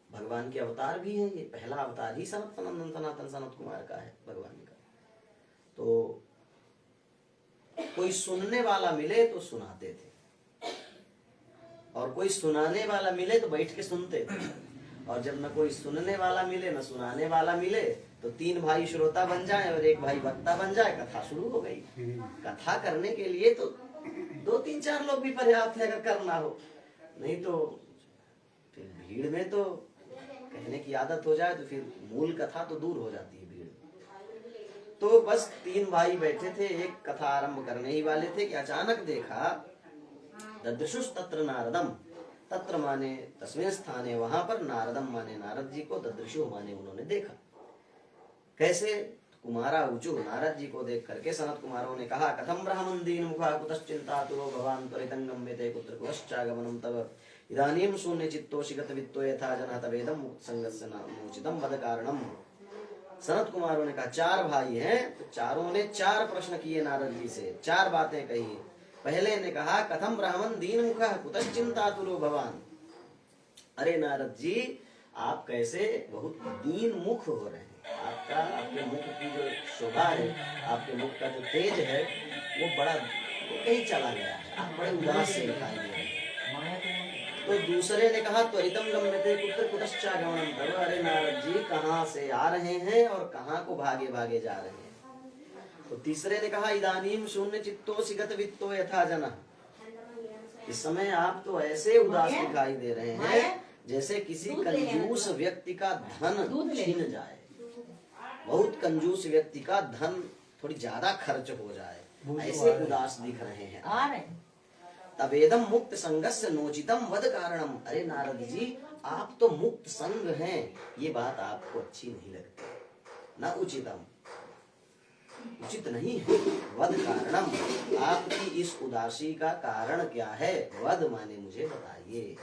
भगवान के अवतार भी हैं। ये पहला अवतार ही सनत, सनंदन, सनातन, सनत कुमार का है भगवान का। तो कोई सुनने वाला मिले तो सुनाते थे, और कोई सुनाने वाला मिले तो बैठ के सुनते थे। और जब न कोई सुनने वाला मिले न सुनाने वाला मिले तो 3 भाई श्रोता बन जाए और 1 भाई वक्ता बन जाए, कथा शुरू हो गई। कथा करने के लिए तो 2-3-4 लोग भी पर्याप्त है अगर करना हो, नहीं तो फिर भीड़ में तो कहने की आदत हो जाए तो फिर मूल कथा तो दूर हो जाती है भीड़। तो बस 3 भाई बैठे थे, एक कथा आरंभ करने ही वाले थे कि अचानक देखा ददृशुष तत्र नारदम, तत्र माने तस्में स्थाने, वहां पर नारदम माने नारद जी को, ददृशु माने उन्होंने देखा। कैसे? कुमारा ऊचु, नारद जी को देख करके सनत कुमारों ने कहा, कथम ब्राह्मण दीन मुखा कुतश्चिंतातुरो भवान त्वरितं गम्यते कुत्र कुतश्चागमनं तव इदानीं शून्य चित्तोषि गत वित्तो यथा जनः तवेदं मुक्त संगस्य नामोचितं वद कारणम। सनत कुमारों ने कहा 4 भाई हैं, तो चारों ने 4 प्रश्न किए नारद जी से, 4 बातें कही। पहले ने कहा कथम ब्राह्मण दीन मुखा कुतश्चिंतातुरो भवान, अरे नारद जी आप कैसे बहुत दीन मुख हो रहे हैं। आपके मुख की जो शोभा है, आपके मुख का जो तेज है वो बड़ा कहीं चला गया है, आप बड़े उदास से दिखाई दे रहे हैं। तो दूसरे ने कहा त्वरितं गम्यते कुत्र कुतश्चागमनं तव, अरे नारद जी कहाँ से आ रहे हैं और कहाँ को भागे भागे जा रहे हैं। तो तीसरे ने कहा इदानीं शून्य चित्तोषि गत वित्तो यथा जनः, इस समय आप तो ऐसे उदास दिखाई दे रहे हैं जैसे किसी कंजूस व्यक्ति का धन छीन जाए। बहुत कंजूस व्यक्ति का धन थोड़ी ज्यादा खर्च हो जाए, ऐसे उदास दिख रहे हैं। तवेदम मुक्त संगस्य नोचितम वद कारणम, अरे नारद जी आप तो मुक्त संग हैं, ये बात आपको अच्छी नहीं लगती, न उचितम, उचित नहीं है। वद कारणम, आपकी इस उदासी का कारण क्या है? वद माने मुझे बताइए,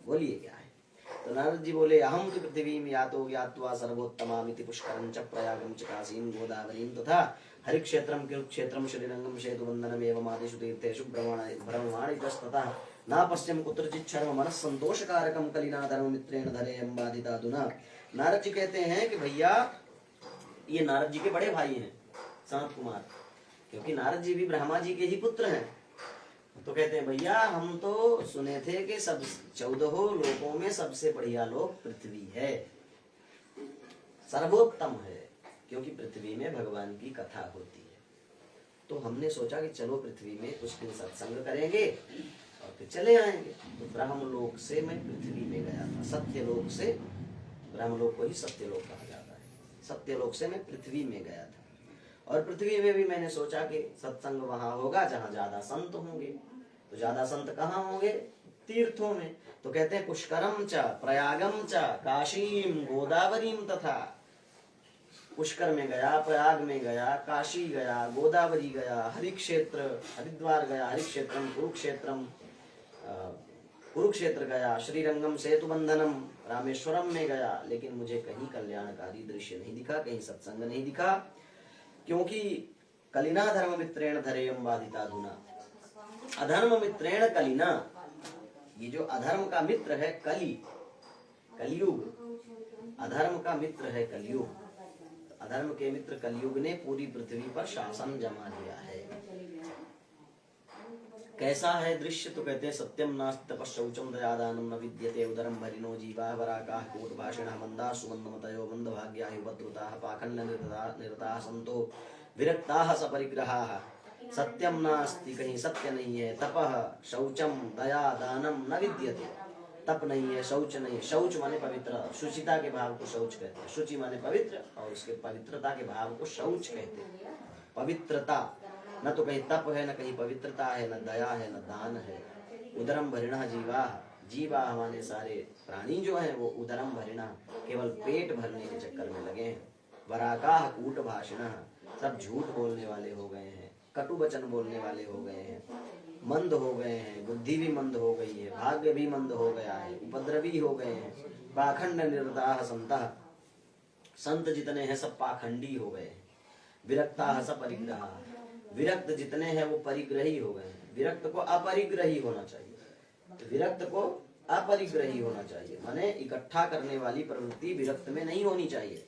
बोलिए क्या है। तो नारद जी बोले अहम तु पृथ्वीं यातो यात्वा सर्वोत्तमामिति पुष्करं च प्रयागं च काशीं गोदावरीं तथा हरिक्षेत्रं कुरुक्षेत्रं श्रीरंगं सेतुबन्धनम् एवं आदिषु तीर्थेषु भ्रममाणितस्ततः नापश्यं कुत्रचित् शर्म मनः संतोषकारकं कलिना धर्ममित्रेण धरेयं बाधिताधुना। नारद जी कहते हैं कि भैया, ये नारद जी के बड़े भाई हैं सनत कुमार, क्योंकि नारद जी भी ब्रह्मा जी के ही पुत्र हैं। तो कहते हैं भैया हम तो सुने थे कि सब 14 लोकों में सबसे बढ़िया लोक पृथ्वी है, सर्वोत्तम है, क्योंकि पृथ्वी में भगवान की कथा होती है। तो हमने सोचा कि चलो पृथ्वी में कुछ दिन सत्संग करेंगे और फिर चले आएंगे। तो ब्रह्मलोक से मैं पृथ्वी में गया था, सत्यलोक से, ब्रह्मलोक को ही सत्यलोक कहा जाता है, सत्यलोक से मैं पृथ्वी में गया था। और पृथ्वी में भी मैंने सोचा कि सत्संग वहां होगा जहां ज्यादा संत होंगे। तो ज्यादा संत कहाँ होंगे? तीर्थों में। तो कहते हैं पुष्करम च प्रयागम च काशीम गोदावरीम तथा, पुष्कर में गया, प्रयाग में गया, काशी गया, गोदावरी गया, हरिक्षेत्र हरिद्वार गया, हरिक्षेत्रम कुरुक्षेत्रम कुरुक्षेत्र गया, श्रीरंगम सेतुबंधनम रामेश्वरम में गया, लेकिन मुझे कहीं कल्याणकारी दृश्य नहीं दिखा, कहीं सत्संग नहीं दिखा, क्योंकि कलिना धर्म मित्रेण धरेयं बाधिताधुना, अधर्म मित्रेण कलिना, ये जो अधर्म का मित्र है कली, कलयुग, अधर्म का मित्र है कलयुग, अधर्म के मित्र कलयुग ने पूरी पृथ्वी पर शासन जमा लिया है। कैसा है दृश्य? तो कहते हैं सत्यम नास्ति तपश्चौचम दयादानं न विद्यते उदरम भरिनो जीवा वराकाः कूटभाषिणः मंदा सुमन्दमतयो मंदभाग्या उपद्रुताः पाखंड निरताः संतो विरक्ताः सपरिग्रहाः। सत्यम नास्ति, कहीं सत्य नहीं है, तपः शौचम दया दानम न विद्यते, तप नहीं है, शौच नहीं, शौच माने पवित्र, शुचिता के भाव को शौच कहते हैं, शुचि माने पवित्र और उसके पवित्रता के भाव को शौच कहते हैं। पवित्रता, न तो कहीं तप है, न कहीं पवित्रता है, न दया है, न दान है। उदरम भरिणः जीवा, जीवा माने सारे प्राणी जो हैं वो उदरम भरिणः, केवल पेट भरने के चक्कर में लगे हैं। वराकाः कूटभाषिणः, सब झूठ बोलने वाले हो गए हैं, कटु वचन बोलने वाले हो गए हैं। मंद हो गए हैं, बुद्धि भी मंद हो गई है, भाग्य भी मंद हो गया है, उपद्रवी हो गए हैं, पाखंड निरताः संतः, संत जितने हैं सब पाखंडी हो गए हैं, विरक्ताः स परिग्रहा, विरक्त जितने हैं वो परिग्रही हो गए हैं। विरक्त को अपरिग्रही होना चाहिए, विरक्त को अपरिग्रही होना चाहिए, माने इकट्ठा करने वाली प्रवृत्ति विरक्त में नहीं होनी चाहिए।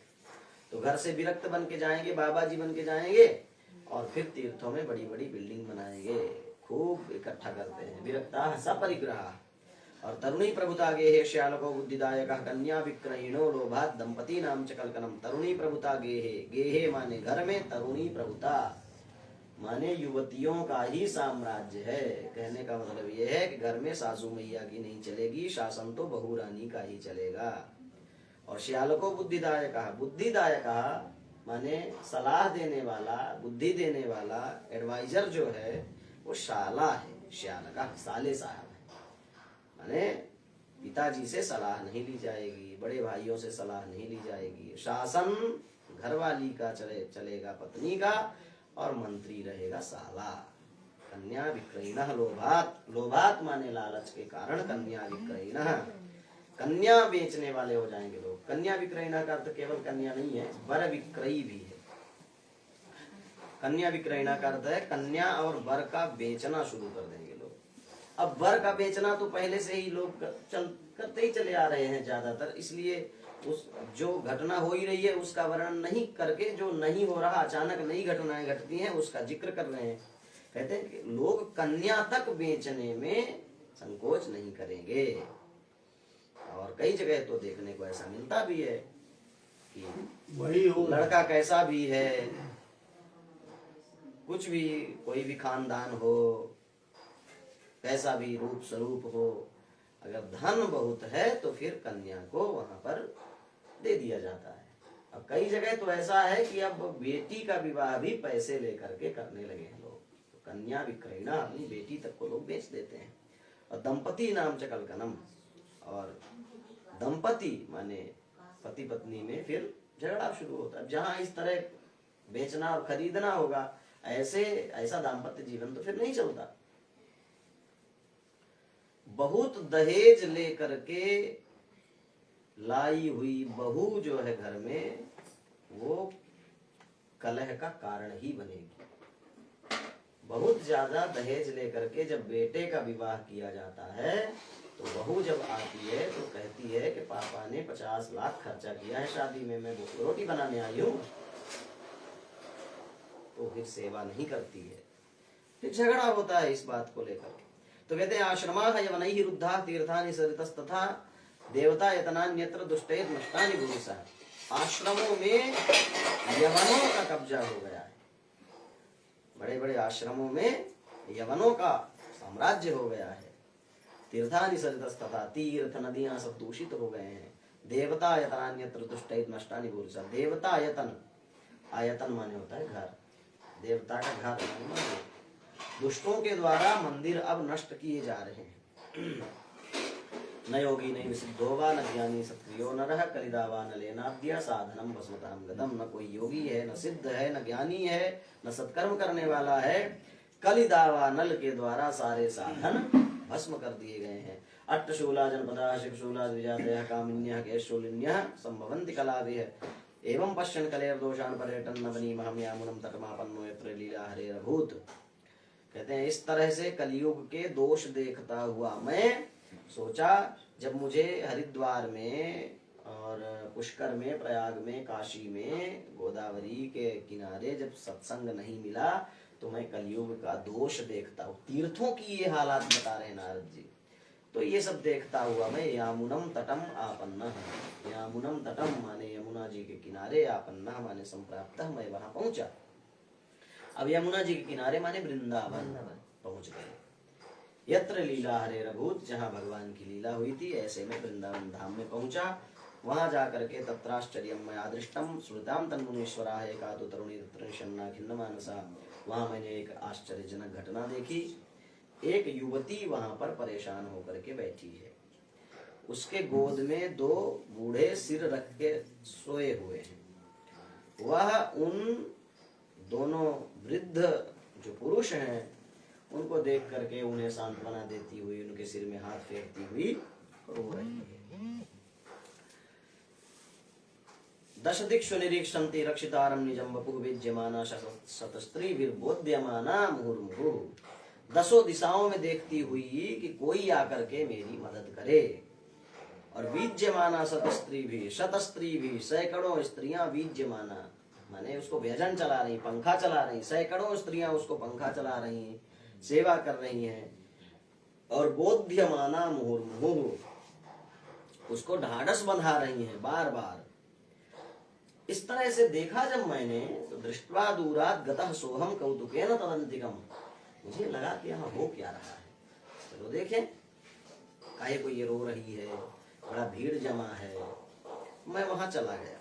तो घर से विरक्त बन के जाएंगे, बाबा जी बन के जाएंगे और फिर तीर्थों में बड़ी बड़ी बिल्डिंग बनाएंगे, खूब इकट्ठा करते हैं। विरक्ता सपरिग्रहा। और तरुणी प्रभुता गेहे श्यालको बुद्धिदायकः कन्या विक्रयिणो लोभात् दंपति नाम च कलकनम। तरुणी प्रभुता गेहे, गेहे माने घर में, तरुणी प्रभुता माने युवतियों का ही साम्राज्य है। कहने का मतलब ये है कि घर में सासू मैया की नहीं चलेगी, शासन तो बहू रानी का ही चलेगा। और श्यालको बुद्धिदायकः, बुद्धिदायकः माने सलाह देने वाला, बुद्धि देने वाला, एडवाइजर जो है वो शाला है, श्यालका साले साहब है। माने पिताजी से सलाह नहीं ली जाएगी, बड़े भाइयों से सलाह नहीं ली जाएगी, शासन घरवाली का चलेगा, पत्नी का, और मंत्री रहेगा साला। कन्या विक्रयिणः लोभात्, लोभात् माने लालच के कारण कन्या विक्रयिणः, कन्या बेचने वाले हो जाएंगे लोग। कन्या विक्रयिणः का अर्थ केवल कन्या नहीं है, वर विक्रयी भी है। कन्या विक्रयिणः का अर्थ है कन्या और वर का बेचना शुरू कर देंगे लोग। अब वर का बेचना तो पहले से ही लोग करते ही चले आ रहे हैं ज्यादातर, इसलिए उस जो घटना हो ही रही है उसका वर्णन नहीं करके जो नहीं हो रहा, अचानक नई घटनाएं घटती हैं उसका जिक्र कर रहे हैं। कहते हैं कि लोग कन्या तक बेचने में संकोच नहीं करेंगे। और कई जगह तो देखने को ऐसा मिलता भी है कि वही हो लड़का कैसा भी है, कुछ भी, कोई भी खानदान हो, कैसा भी रूप स्वरूप हो, अगर धन बहुत है तो फिर कन्या को वहां पर दे दिया जाता है। अब कई जगह तो ऐसा है कि अब बेटी का विवाह भी पैसे लेकर के करने लगे हैं लोग। तो कन्या विक्रयणा, अपनी बेटी तक को लोग बेच देते हैं। और दंपति नाम च कलकनम, और दंपति माने पति पत्नी में फिर झगड़ा शुरू होता है। जहां इस तरह बेचना और खरीदना होगा, ऐसा दाम्पत्य जीवन तो फिर नहीं चलता। बहुत दहेज लेकर के लाई हुई बहू जो है घर में, वो कलह का कारण ही बनेगी। बहुत ज्यादा दहेज लेकर के जब बेटे का विवाह किया जाता है तो बहू जब आती है तो कहती है कि पापा ने 50 लाख खर्चा किया है शादी में, मैं रोटी बनाने आई हूँ, तो फिर सेवा नहीं करती है, फिर झगड़ा होता है इस बात को लेकर। तो कहते हैं आश्रमाः यवनैः रुद्धाः तीर्थानि सरितस्तथा देवता यतनान्यत्र दुष्टैः नष्टानि भूरिशः। आश्रमों में यवनों का कब्जा हो गया है, बड़े बड़े आश्रमों में यवनों का साम्राज्य हो गया है। तीर्थानि सरितस्तथा, तीर्थ नदियां सब दूषित हो गए हैं। देवता यतनान्यत्र दुष्टैः नष्टानि भूरिशः। देवता यतन, आयतन माने होता है घर, देवता का घर माने मंदिर। दुष्टों के द्वारा मंदिर अब नष्ट किए जा रहे हैं। न योगी नहीं विसिद्धो वा न ज्ञानी सत्क्रियो नरः कलिदावा न लेनाद्य साधनम भस्मताम गतम। न कोई योगी है, न सिद्ध है, न ज्ञानी है, न सत्कर्म करने वाला है। कलिदावा नल के द्वारा सारे साधन भस्म कर दिए गए हैं। अट्टशूला जनपदा शिवशूला द्विजातयः कामिन्यः केशूलिन्यः संभवन्ति कलाभिः एवं पश्यन् कलेर्दोषान् पर्यटन् नवनीमहं यामुनं तटमापन्नो यत्र लीला हरेरभूत्। कहते हैं इस तरह से कलयुग के दोष देखता हुआ मैं सोचा, जब मुझे हरिद्वार में और पुष्कर में, प्रयाग में, काशी में, गोदावरी के किनारे जब सत्संग नहीं मिला तो मैं कलयुग का दोष देखता हूँ। तीर्थों की ये हालात बता रहे नारद जी। तो ये सब देखता हुआ मैं यामुनम तटम आपन्ना, यामुनम तटम माने यमुना जी के किनारे, आपन्ना माने संप्राप्त, मैं वहां पहुंचा। अब यमुना जी के किनारे माने वृंदावन पहुंच गए। यत्र लीला हरेरभूत, जहाँ भगवान की लीला हुई थी, ऐसे में वृंदावन धाम में पहुंचा। वहां जाकर के तत्राश्चर्यम मया दृष्टम श्रुताम तन्मुनीश्वरा है एकातु तरुणी तत्र निषन्ना खिन्न मानसा। वहां मैंने एक आश्चर्यजनक घटना देखी। एक युवती वहां पर परेशान होकर के बैठी है, उसके गोद में 2 बूढ़े सिर रख के सोए हुए हैं। वह उन दोनों वृद्ध जो पुरुष हैं उनको देख करके उन्हें सांत्वना देती हुई, उनके सिर में हाथ फेरती हुई रो रही है। दश दिक्षु निरीक्षन्ति रक्षितारं निजं वपुः विद्यमाना शतस्त्रीभिर्बोध्यमाना मुहुर्मुहुः। दसों दिशाओं में देखती हुई कि कोई आकर के मेरी मदद करे। और बीज्यमाना शतस्त्री भी, सैकड़ों स्त्रियां बीज्यमाना माने उसको व्यजन चला रही, पंखा चला रही, सैकड़ों स्त्रियां उसको पंखा चला रही हैं, सेवा कर रही हैं। और बोध्यमाना मुहुर्मुहुः, उसको ढाढ़स बंधा रही हैं बार बार। इस तरह से देखा जब मैंने, तो दृष्ट्वा दूरात् गतः सोहम कौतुकेन तदन्तिकम्, मुझे लगा कि यहाँ हो क्या रहा है, चलो देखें काहे को ये रो रही है, बड़ा भीड़ जमा है। मैं वहां चला गया।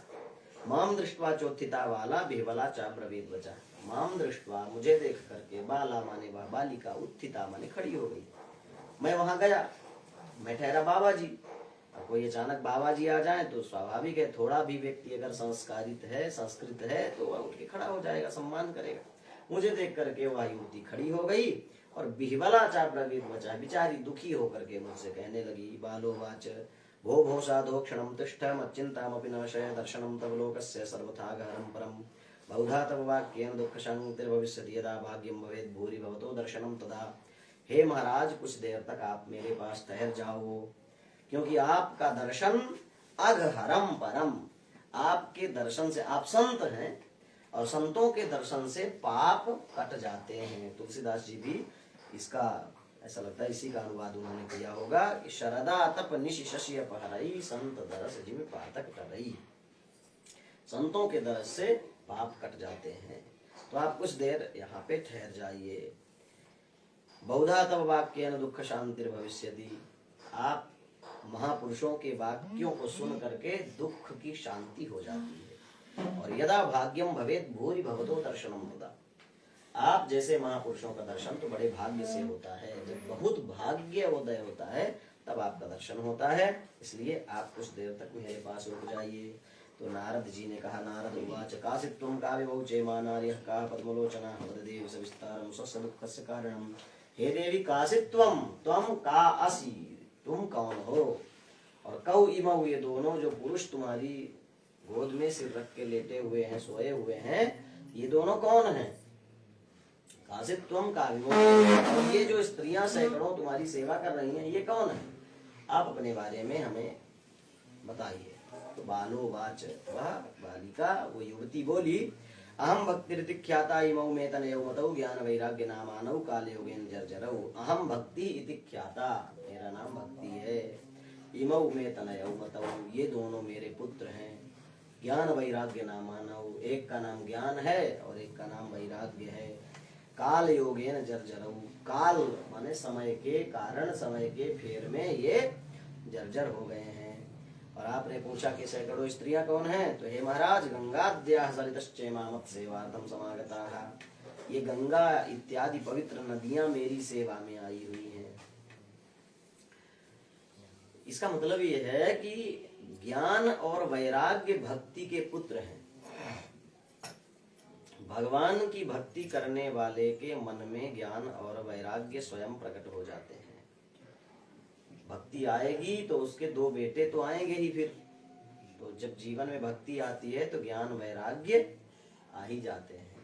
माम दृष्ट्वा चोत्थिता वाला बिहवला चाब्रवीत बचा। माम दृष्ट्वा, मुझे देख करके, बाला माने बालिका, उत्थिता माने खड़ी हो गई। मैं वहां गया, मैं ठहरा बाबा जी। अब कोई अचानक बाबा जी आ जाए तो स्वाभाविक है, थोड़ा भी व्यक्ति अगर संस्कारित है, संस्कृत है, तो वह उठ के खड़ा हो जाएगा, सम्मान करेगा। मुझे देख करके वह युवती खड़ी हो गई और बिहवला चाब्रवीत बचा, बेचारी दुखी होकर के मुझसे कहने लगी, बालोवाच भो भो साधो क्षणं तिष्ठ मच्चिन्तामपि न शय दर्शनं तव लोकस्य सर्वथा गहनं परं बहुधा तव वाक्येन दुःखशान्तिर्भविष्यति यदा भाग्यं भवेत् भूरि भवतो दर्शनं तदा। हे महाराज, कुछ देर तक आप मेरे पास ठहर जाओ, क्योंकि आपका दर्शन अघहरम परम, आपके दर्शन से, आप संत हैं और संतों के दर्शन से पाप कट जाते हैं। तुलसीदास जी भी इसका, ऐसा लगता है इसी का अनुवाद उन्होंने किया होगा कि शरदा तप निशि शशि अपहरई संत दरस जिम पातक टरई, संतों के दरस से पाप कट जाते हैं। तो आप कुछ देर यहाँ पे ठहर जाइए। बहुधा तव वाक्येन दुःख शांतिर्भविष्यति, आप महापुरुषों के वाक्यों को सुन करके दुख की शांति हो जाती है। और यदा भाग्यम भवेत् भूरि भवतो दर्शनम तदा, आप जैसे महापुरुषों का दर्शन तो बड़े भाग्य से होता है। जब बहुत भाग्य उदय होता है तब आपका दर्शन होता है। इसलिए आप कुछ देर तक मेरे पास रुक जाइए। तो नारद जी ने कहा, नारद उवाच काचित् त्वं काव्यवौचे मानार्यः का पद्मलोचना वददेव सविस्तारं स्वस्य दुःखस्य कारणम्। हे देवी, काचित् त्वं का असि, तुम कौन हो? और कौ इमौ, ये दोनों जो पुरुष तुम्हारी गोद में सिर रख के लेटे हुए हैं, सोए हुए हैं, ये दोनों कौन हैं? काचित् त्वं काव्यवौचे, और ये जो स्त्रियां सैकड़ों तुम्हारी सेवा कर रही हैं, ये कौन है? आप अपने बारे में हमें बताइए। तो बालो वाच, वह बालिका, वो युवती बोली, अहम भक्ति ख्याता इमौ मे तनयौ मतौ ज्ञान वैराग्य नामानौ काल योगेन जर्जरौ। अहम भक्ति इति ख्याता, मेरा नाम भक्ति है। इमौ मे तनयौ मतौ, ये दोनों मेरे पुत्र हैं। ज्ञान वैराग्य नामानौ, एक का नाम ज्ञान है और एक का नाम वैराग्य है। काल योगेन जर्जरौ, काल माने समय के कारण, समय के फेर में ये जर्जर हो गए हैं। और आपने पूछा कि सैकड़ों स्त्रियां कौन हैं? तो हे महाराज, गंगाद्याः सलितश्चैमामत् सेवार्थं समागताः, ये गंगा इत्यादि पवित्र नदियां मेरी सेवा में आई हुई हैं। इसका मतलब ये है कि ज्ञान और वैराग्य भक्ति के पुत्र हैं। भगवान की भक्ति करने वाले के मन में ज्ञान और वैराग्य स्वयं प्रकट हो जाते हैं। भक्ति आएगी तो उसके दो बेटे तो आएंगे ही फिर। तो जब जीवन में भक्ति आती है तो ज्ञान वैराग्य आ ही जाते हैं।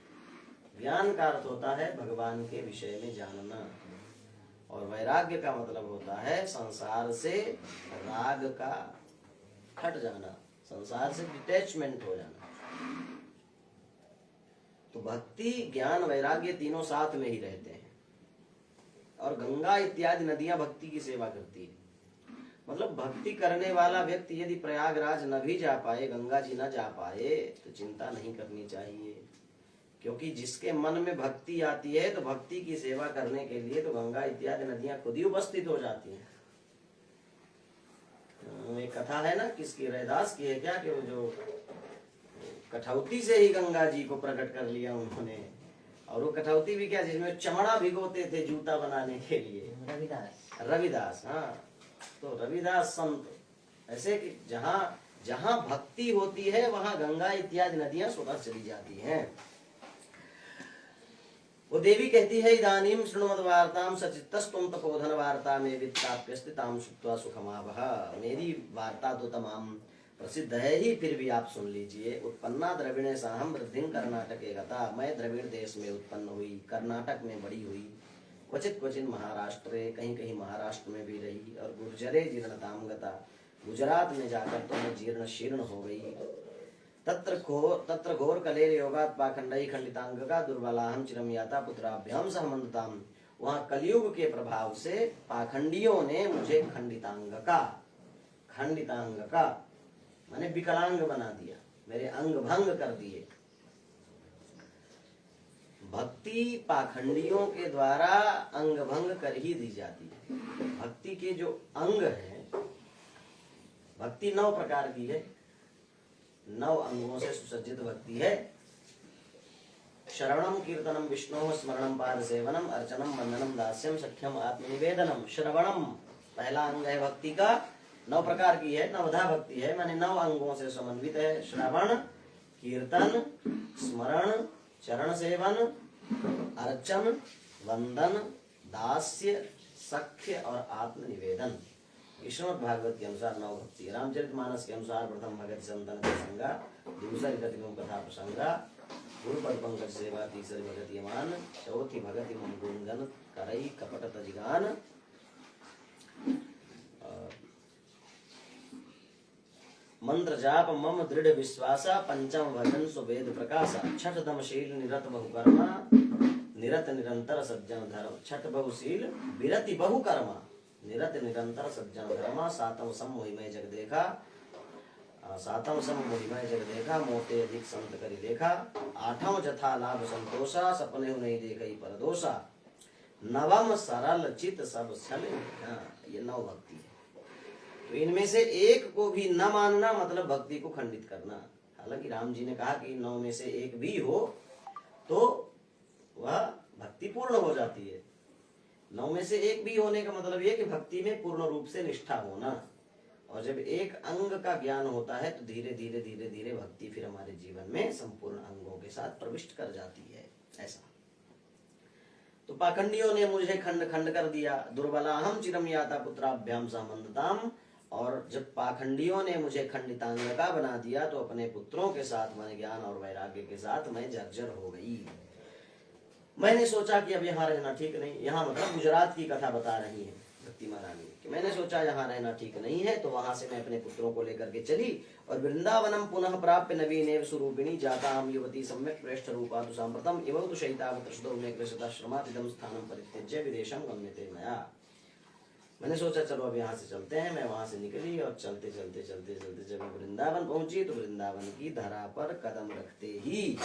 ज्ञान का अर्थ होता है भगवान के विषय में जानना, और वैराग्य का मतलब होता है संसार से राग का हट जाना, संसार से डिटैचमेंट हो जाना। तो भक्ति, ज्ञान, वैराग्य तीनों साथ में ही रहते हैं। और गंगा इत्यादि नदियां भक्ति की सेवा करती है। मतलब भक्ति करने वाला व्यक्ति यदि प्रयागराज न भी जा पाए, गंगा जी न जा पाए, तो चिंता नहीं करनी चाहिए, क्योंकि जिसके मन में भक्ति आती है तो भक्ति की सेवा करने के लिए तो गंगा इत्यादि नदियां खुद ही उपस्थित हो जाती हैं। एक कथा है ना, किसकी, रैदास की है क्या, कि वो जो कठौती से ही गंगा जी को प्रकट कर लिया उन्होंने। और वो कठौती भी क्या, जिसमें चमड़ा भिगोते थे जूता बनाने के लिए। रविदास, हाँ। तो रविदास संत ऐसे कि जहाँ जहाँ भक्ति होती है वहां गंगा इत्यादि नदियां स्वतः चली जाती हैं। वो देवी कहती है इदानीम शृण्वद वार्ताम सचित्तस्तुम तपोधन वार्ता में वित्ताप्यस्तिताम शुत्वा सुखमावह। मेरी वार्ता तो तमाम प्रसिद्ध है ही, फिर भी आप सुन लीजिए। उत्पन्ना द्रविणे साहम वृद्धि कर्नाटके गता। मैं द्रविड़ देश में उत्पन्न हुई, कर्नाटक में बड़ी हुई, क्वचित क्वचित महाराष्ट्र, कहीं कहीं महाराष्ट्र में भी रही, और गुर्जरे जीर्णताम गता। गुजरात में जाकर तो मैं जीर्ण शीर्ण हो गई। तत्र घोर कलेर योगात पाखंडई खंडितांग का दुर्बलाहम चिरम याता पुत्राभ्याम सहमंदताम। वहां कलयुग के प्रभाव से पाखंडियों ने मुझे खंडितांग का माने विकलांग बना दिया, मेरे अंग भंग कर दिए। भक्ति पाखंडियों के द्वारा अंग भंग कर ही दी जाती है। भक्ति के जो अंग हैं, भक्ति 9 प्रकार की है, 9 अंगों से सुसज्जित भक्ति है। श्रवणम कीर्तनम विष्णु स्मरणम पाद सेवनम अर्चनम वंदनम दास्यम सख्यम आत्मनिवेदनम। श्रवणम पहला अंग है भक्ति का, 9 प्रकार की है, नवधा भक्ति है, माने 9 अंगों से समन्वित है। श्रवण, कीर्तन, स्मरण, चरण सेवन, अर्चन, वंदन, दास्य, सख्य और आत्मनिवेदन। श्रीमद् भागवत के अनुसार 9 भक्ति। रामचरितमानस के अनुसार प्रथम भगत संतन प्रसंगा, दूसरी गतिमम कथा प्रसंगा, गुरुपद पंकज सेवा, तीसरी भगत यमान, चौथी भगत मम गुणगन करई कपट तजिगान, मंत्र जाप मम दृढ़ विश्वासा, पंचम भजन सुवेद प्रकाशा, छठतम शील निरत बहुकर्मा, निरत निरंतर सज्जन धर्म। छठ बहुशील विरति बहुकर्मा, निरत निरंतर सज्जन धर्मा। सातम सम मोहिमय जग देखा, सातम सम मोहिमय जग देखा, मोते अधिक संत करी देखा। आठम जथा लाभ संतोषा, सपने नहीं देखई परदोषा। नवम सरल चित सब छल। ये 9 भक्ति है। तो इनमें से एक को भी न मानना मतलब भक्ति को खंडित करना। हालांकि राम जी ने कहा कि 9 में से एक भी हो तो वह भक्ति पूर्ण हो जाती है। 9 में से एक भी होने का मतलब यह कि भक्ति में पूर्ण रूप से निष्ठा होना। और जब एक अंग का ज्ञान होता है तो धीरे धीरे धीरे धीरे भक्ति फिर हमारे जीवन में संपूर्ण अंगों के साथ प्रविष्ट कर जाती है। ऐसा तो पाखंडियों ने मुझे खंड खंड कर दिया। दुर्बलाहम चिरम याता पुत्राभ्याम संबंधताम। और जब पाखंडियों ने मुझे खंडितांग का बना दिया तो अपने पुत्रों के साथ मन ज्ञान और वैराग्य के साथ मैं जर्जर हो गई। मैंने सोचा कि अब यहाँ रहना ठीक नहीं। यहाँ मतलब गुजरात की कथा बता रही है भक्ति महारानी कि मैंने सोचा यहाँ रहना ठीक नहीं है, तो वहां से मैं अपने पुत्रों को लेकर के चली और वृंदावनम पुनः प्राप्य नवीनेव स्वरूपिणी जाता हम युवती सम्यक प्रेष्ठ रूपा तु सांप्रतम इव तु शैतावत शुद्धो में कृषताश्रमात् इदं स्थानं परित्यज्य विदेशं गम्यते मया। मैंने सोचा चलो अब यहाँ से चलते हैं। मैं वहां से निकली और चलते चलते चलते चलते जब मैं वृंदावन पहुंची तो वृंदावन की धरा पर कदम रखते ही,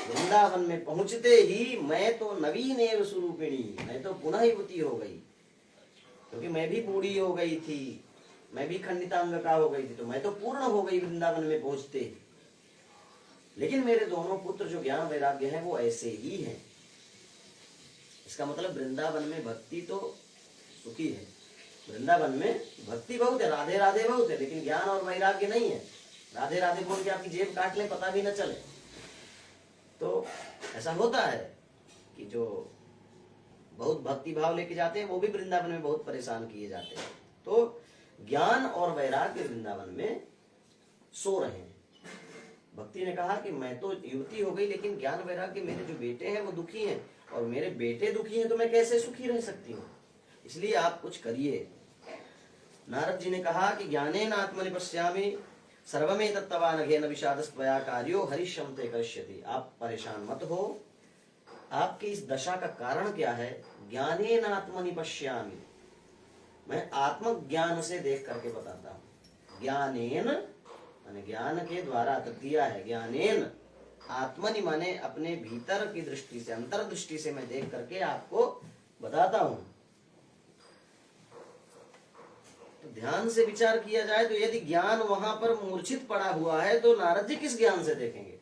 वृंदावन में पहुंचते ही मैं तो नवीनेव स्वरूपिणी, मैं तो पुनः युवती हो गई, क्योंकि मैं भी बूढ़ी हो गई थी, मैं भी खंडितांग का हो गई थी, तो मैं तो पूर्ण हो गई वृंदावन में पहुंचते ही। लेकिन मेरे दोनों पुत्र जो ज्ञान वैराग्य हैं वो ऐसे ही हैं। इसका मतलब वृंदावन में भक्ति तो सुखी है, वृंदावन में भक्ति बहुत है, राधे राधे बहुत है, लेकिन ज्ञान और वैराग्य नहीं है। राधे राधे बोल के आपकी जेब काट ले पता भी न चले। तो ऐसा होता है कि जो बहुत भक्ति भाव लेके जाते हैं वो भी वृंदावन में बहुत परेशान किए जाते हैं। तो ज्ञान और वैराग्य वृंदावन में सो रहे हैं। भक्ति ने कहा कि मैं तो युवती हो गई, लेकिन ज्ञान वैराग्य मेरे जो बेटे हैं वो दुखी हैं, और मेरे बेटे दुखी हैं तो मैं कैसे सुखी रह सकती हूँ। इसलिए आप कुछ करिए। नारद जी ने कहा कि ज्ञानेन आत्मनि पश्यामि सर्वमेतत्तवानघेन विषादस्त्वया कार्यो हरिष्यं ते करिष्यति। आप परेशान मत हो। आपकी इस दशा का कारण क्या है? ज्ञानेन आत्मनि पश्यामि, मैं आत्मज्ञान से देख करके बताता हूँ। ज्ञानेन माने ज्ञान के द्वारा तृतीया है। ज्ञानेन आत्मनि माने अपने भीतर की दृष्टि से, अंतर्दृष्टि से मैं देख करके आपको बताता हूँ। तो ध्यान से विचार किया जाए तो यदि ज्ञान वहां पर मूर्छित पड़ा हुआ है तो नारद जी किस ज्ञान से देखेंगे?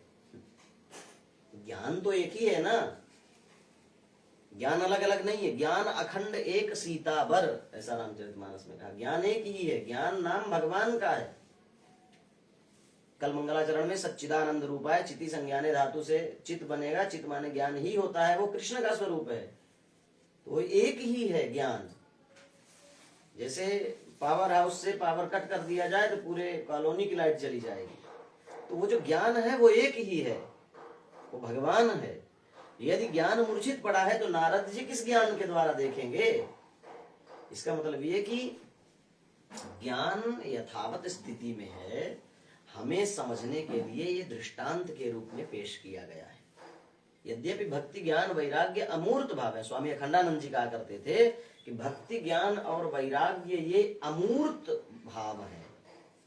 ज्ञान तो एक ही है ना, ज्ञान अलग अलग नहीं है। ज्ञान अखंड एक सीताबर, ऐसा रामचरितमानस में कहा। ज्ञान एक ही है, ज्ञान नाम भगवान का है। कल मंगलाचरण में सच्चिदानंद रूपाय चिति संज्ञाने धातु से चित बनेगा, चित माने ज्ञान ही होता है, वो कृष्ण का स्वरूप है। तो वो एक ही है ज्ञान। जैसे पावर हाउस से पावर कट कर दिया जाए तो पूरे कॉलोनी की लाइट चली जाएगी, तो वो जो ज्ञान है वो एक ही है, वो भगवान है। यदि ज्ञान मूर्छित पड़ा है तो नारद जी किस ज्ञान के द्वारा देखेंगे? इसका मतलब ये कि ज्ञान यथावत स्थिति में है, हमें समझने के लिए ये दृष्टांत के रूप में पेश किया गया है। यद्यपि भक्ति ज्ञान वैराग्य अमूर्त भाव है, स्वामी अखंडानंद जी कहा करते थे कि भक्ति ज्ञान और वैराग्य ये अमूर्त भाव है,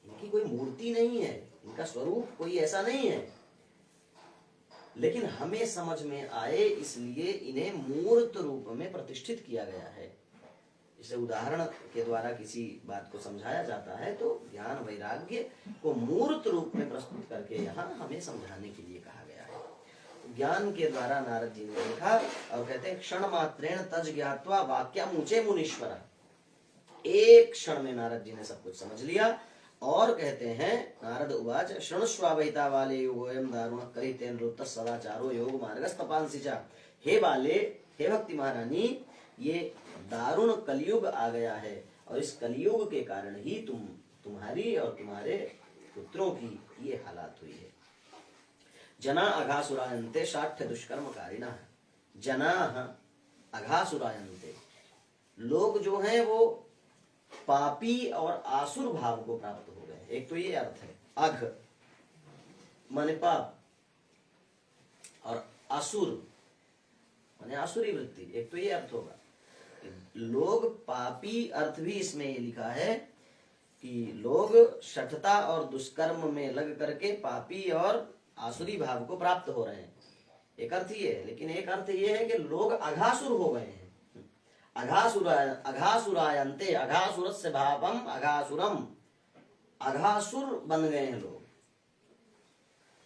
इनकी कोई मूर्ति नहीं है, इनका स्वरूप कोई ऐसा नहीं है, लेकिन हमें समझ में आए इसलिए इन्हें मूर्त रूप में प्रतिष्ठित किया गया है। इसे उदाहरण के द्वारा किसी बात को समझाया जाता है तो ज्ञान वैराग्य को मूर्त रूप में प्रस्तुत करके यहाँ हमें समझाने के लिए कहा गया है। ज्ञान के द्वारा नारद जी ने देखा और कहते हैं क्षण मात्रेण तज ज्ञात्वा वाक्यम ऊंचे मुनीश्वर। एक क्षण में नारद जी ने सब कुछ समझ लिया और कहते हैं नारद उवाच शृणुष्वावहिता वाले योगोयम दारुण करिते नृत्त सदाचारो योग मार्गस्तपांसिचा। हे बाले, हे भक्ति महारानी, ये दारुण कलयुग आ गया है और इस कलयुग के कारण ही तुम्हारी और तुम्हारे पुत्रों की ये हालात हुई है। जना अघासुरायन्ते शाठ्य दुष्कर्म कारिणा। जना अघासुरायन्ते, लोग जो हैं वो पापी और आसुर भाव को प्राप्त हो गए। एक तो ये अर्थ है, अघ माने पाप और असुर माने आसुरी वृत्ति, एक तो ये अर्थ होगा। लोग पापी, अर्थ भी इसमें ये लिखा है कि लोग शठता और दुष्कर्म में लग करके पापी और आसुरी भाव को प्राप्त हो रहे हैं, एक अर्थ ये है। लेकिन एक अर्थ ये है कि लोग अघासुर हो गए हैं। अघासुरायन्ते, अघासुरस्य भावम अघासुरम, अघासुर बन गए हैं लोग।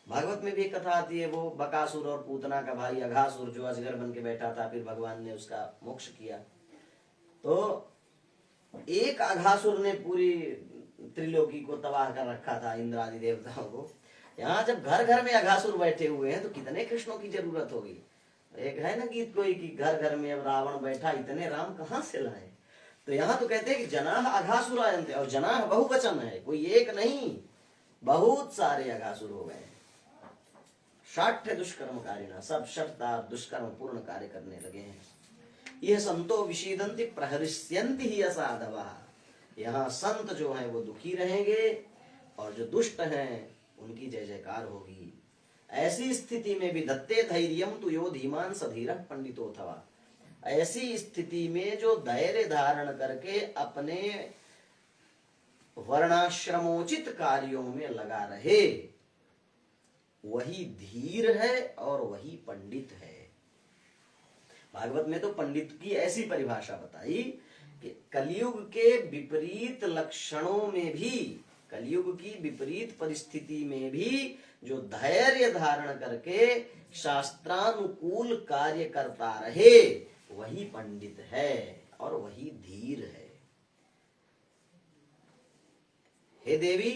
भागवत में भी एक कथा आती है, वो बकासुर और पूतना का भाई अघासुर जो अजगर बन के बैठा था, फिर भगवान ने उसका मोक्ष किया। तो एक अघासुर ने पूरी त्रिलोकी को तबाह कर रखा था, इंद्र आदि देवताओं को। यहाँ जब घर घर में अघासुर बैठे हुए हैं तो कितने कृष्णों की जरूरत होगी। एक है ना गीत कोई कि घर घर में अब रावण बैठा, इतने राम कहाँ से लाए। तो यहाँ तो कहते हैं कि जनाह अघासुरायन्ते, और जनाह बहुवचन है, कोई एक नहीं, बहुत सारे अघासुर हो गए। शाठ्य दुष्कर्मकारिणा, सब शठता दुष्कर्म पूर्ण कार्य करने लगे हैं। यह संतो विषीदंति प्रहरिष्यन्ति ही असाधवा। यहाँ संत जो है वो दुखी रहेंगे और जो दुष्ट हैं उनकी जय जयकार होगी। ऐसी स्थिति में भी दत्ते धैर्यम तु यो धीमान सधीरः पंडितोऽथवा। ऐसी स्थिति में जो धैर्य धारण करके अपने वर्णाश्रमोचित कार्यों में लगा रहे, वही धीर है और वही पंडित है। भागवत में तो पंडित की ऐसी परिभाषा बताई कि कलयुग के विपरीत लक्षणों में भी, कलयुग की विपरीत परिस्थिति में भी जो धैर्य धारण करके शास्त्रानुकूल कार्य करता रहे, वही पंडित है और वही धीर है। हे देवी,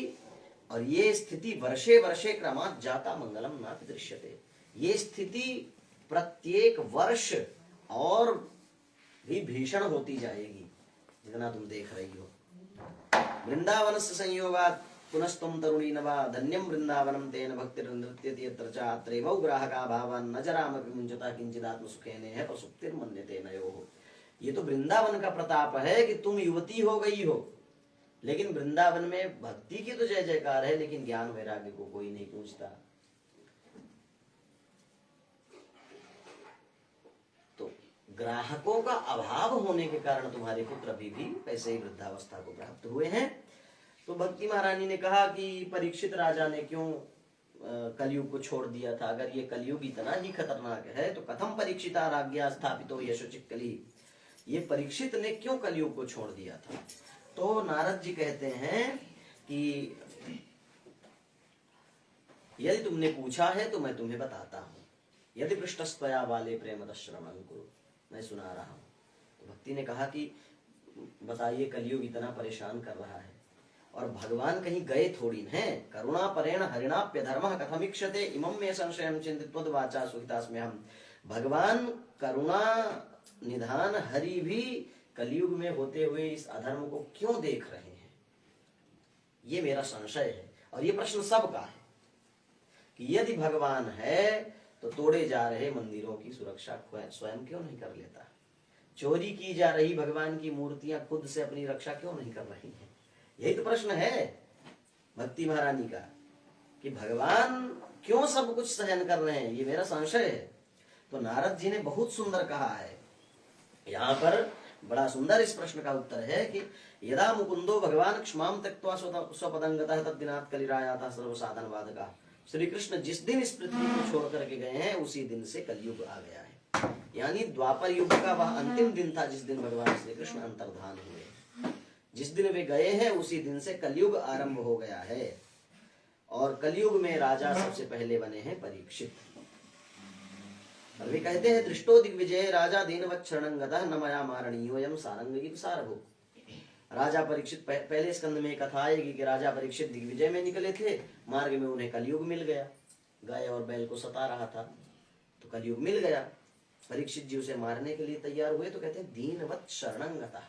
और ये स्थिति वर्षे वर्षे क्रमात् जाता मंगलम नापि दृश्यते। ये स्थिति प्रत्येक वर्ष और भी भीषण होती जाएगी जितना तुम देख रही हो। वृंदावन से संयोगात् पुनस्तुम तरुणी नवा धन्यम वृंदावनम तेन भक्तिर्नृत्यति यत्र च अत्रैव ग्राहका भावान् न जरामपि मुञ्चता किंचिदात्म सुखेन है प्रसुप्तिर्मन्यते नयोः। ये तो वृंदावन का प्रताप है कि तुम युवती हो गई हो, लेकिन वृंदावन में भक्ति की तो जय जयकार है, लेकिन ज्ञान वैराग्य को कोई नहीं पूछता। तो ग्राहकों का अभाव होने के कारण तुम्हारे पुत्र अभी भी वैसे ही वृद्धावस्था को प्राप्त हुए हैं। तो भक्ति महारानी ने कहा कि परीक्षित राजा ने क्यों कलयुग को छोड़ दिया था। अगर ये कलयुग इतना ही खतरनाक है तो कथम परीक्षिता राज्ञा स्थापितो यशोचित कली। ये परीक्षित ने क्यों कलयुग को छोड़ दिया था। तो नारद जी कहते हैं कि यदि तुमने पूछा है तो मैं तुम्हें बताता हूं। यदि पृष्ठस्त्वया वाले प्रेमतः श्रवणं कुरु, मैं सुना रहा हूं। तो भक्ति ने कहा कि बताइए, कलयुग इतना परेशान कर रहा है और भगवान कहीं गए थोड़ी न हैं। करुणा परेण हरिणाप्य धर्म कथमिक्षते इमं में संशयं चिंतित्वद वाचा सुहितास्म्य हम। भगवान करुणा निधान हरि भी कलयुग में होते हुए इस अधर्म को क्यों देख रहे हैं, ये मेरा संशय है। और ये प्रश्न सबका है कि यदि भगवान है तो तोड़े जा रहे मंदिरों की सुरक्षा स्वयं क्यों नहीं कर लेता? चोरी की जा रही भगवान की मूर्तियां खुद से अपनी रक्षा क्यों नहीं कर रही हैं? यही तो प्रश्न है भक्ति महारानी का कि भगवान क्यों सब कुछ सहन कर रहे हैं, ये मेरा संशय है। तो नारद जी ने बहुत सुंदर कहा है, यहाँ पर बड़ा सुंदर इस प्रश्न का उत्तर है कि यदा मुकुंदो भगवान क्षमाम त्यक्त्वा स्वपदंगतः तद्दिनात् कलिरायातः सर्व साधन बाधकः। श्री कृष्ण जिस दिन इस पृथ्वी को छोड़ करके गए हैं उसी दिन से कलयुग आ गया है। यानी द्वापर युग का वह अंतिम दिन था जिस दिन भगवान श्री कृष्ण अंतर्धान हुए। जिस दिन वे गए हैं उसी दिन से कलयुग आरंभ हो गया है। और कलयुग में राजा सबसे पहले बने हैं परीक्षित। और वे कहते हैं दृष्टो दिग्विजय राजा दीनवत् शरणं गतः न मया मारणीयोऽयं सारंग सारभूत। राजा परीक्षित पहले स्कंद में कथा आएगी कि राजा परीक्षित दिग्विजय में निकले थे, मार्ग में उन्हें कलयुग मिल गया। गाय और बैल को सता रहा था तो कलयुग मिल गया। परीक्षित जी उसे मारने के लिए तैयार हुए तो कहते हैं दीनवत् शरणं गतः।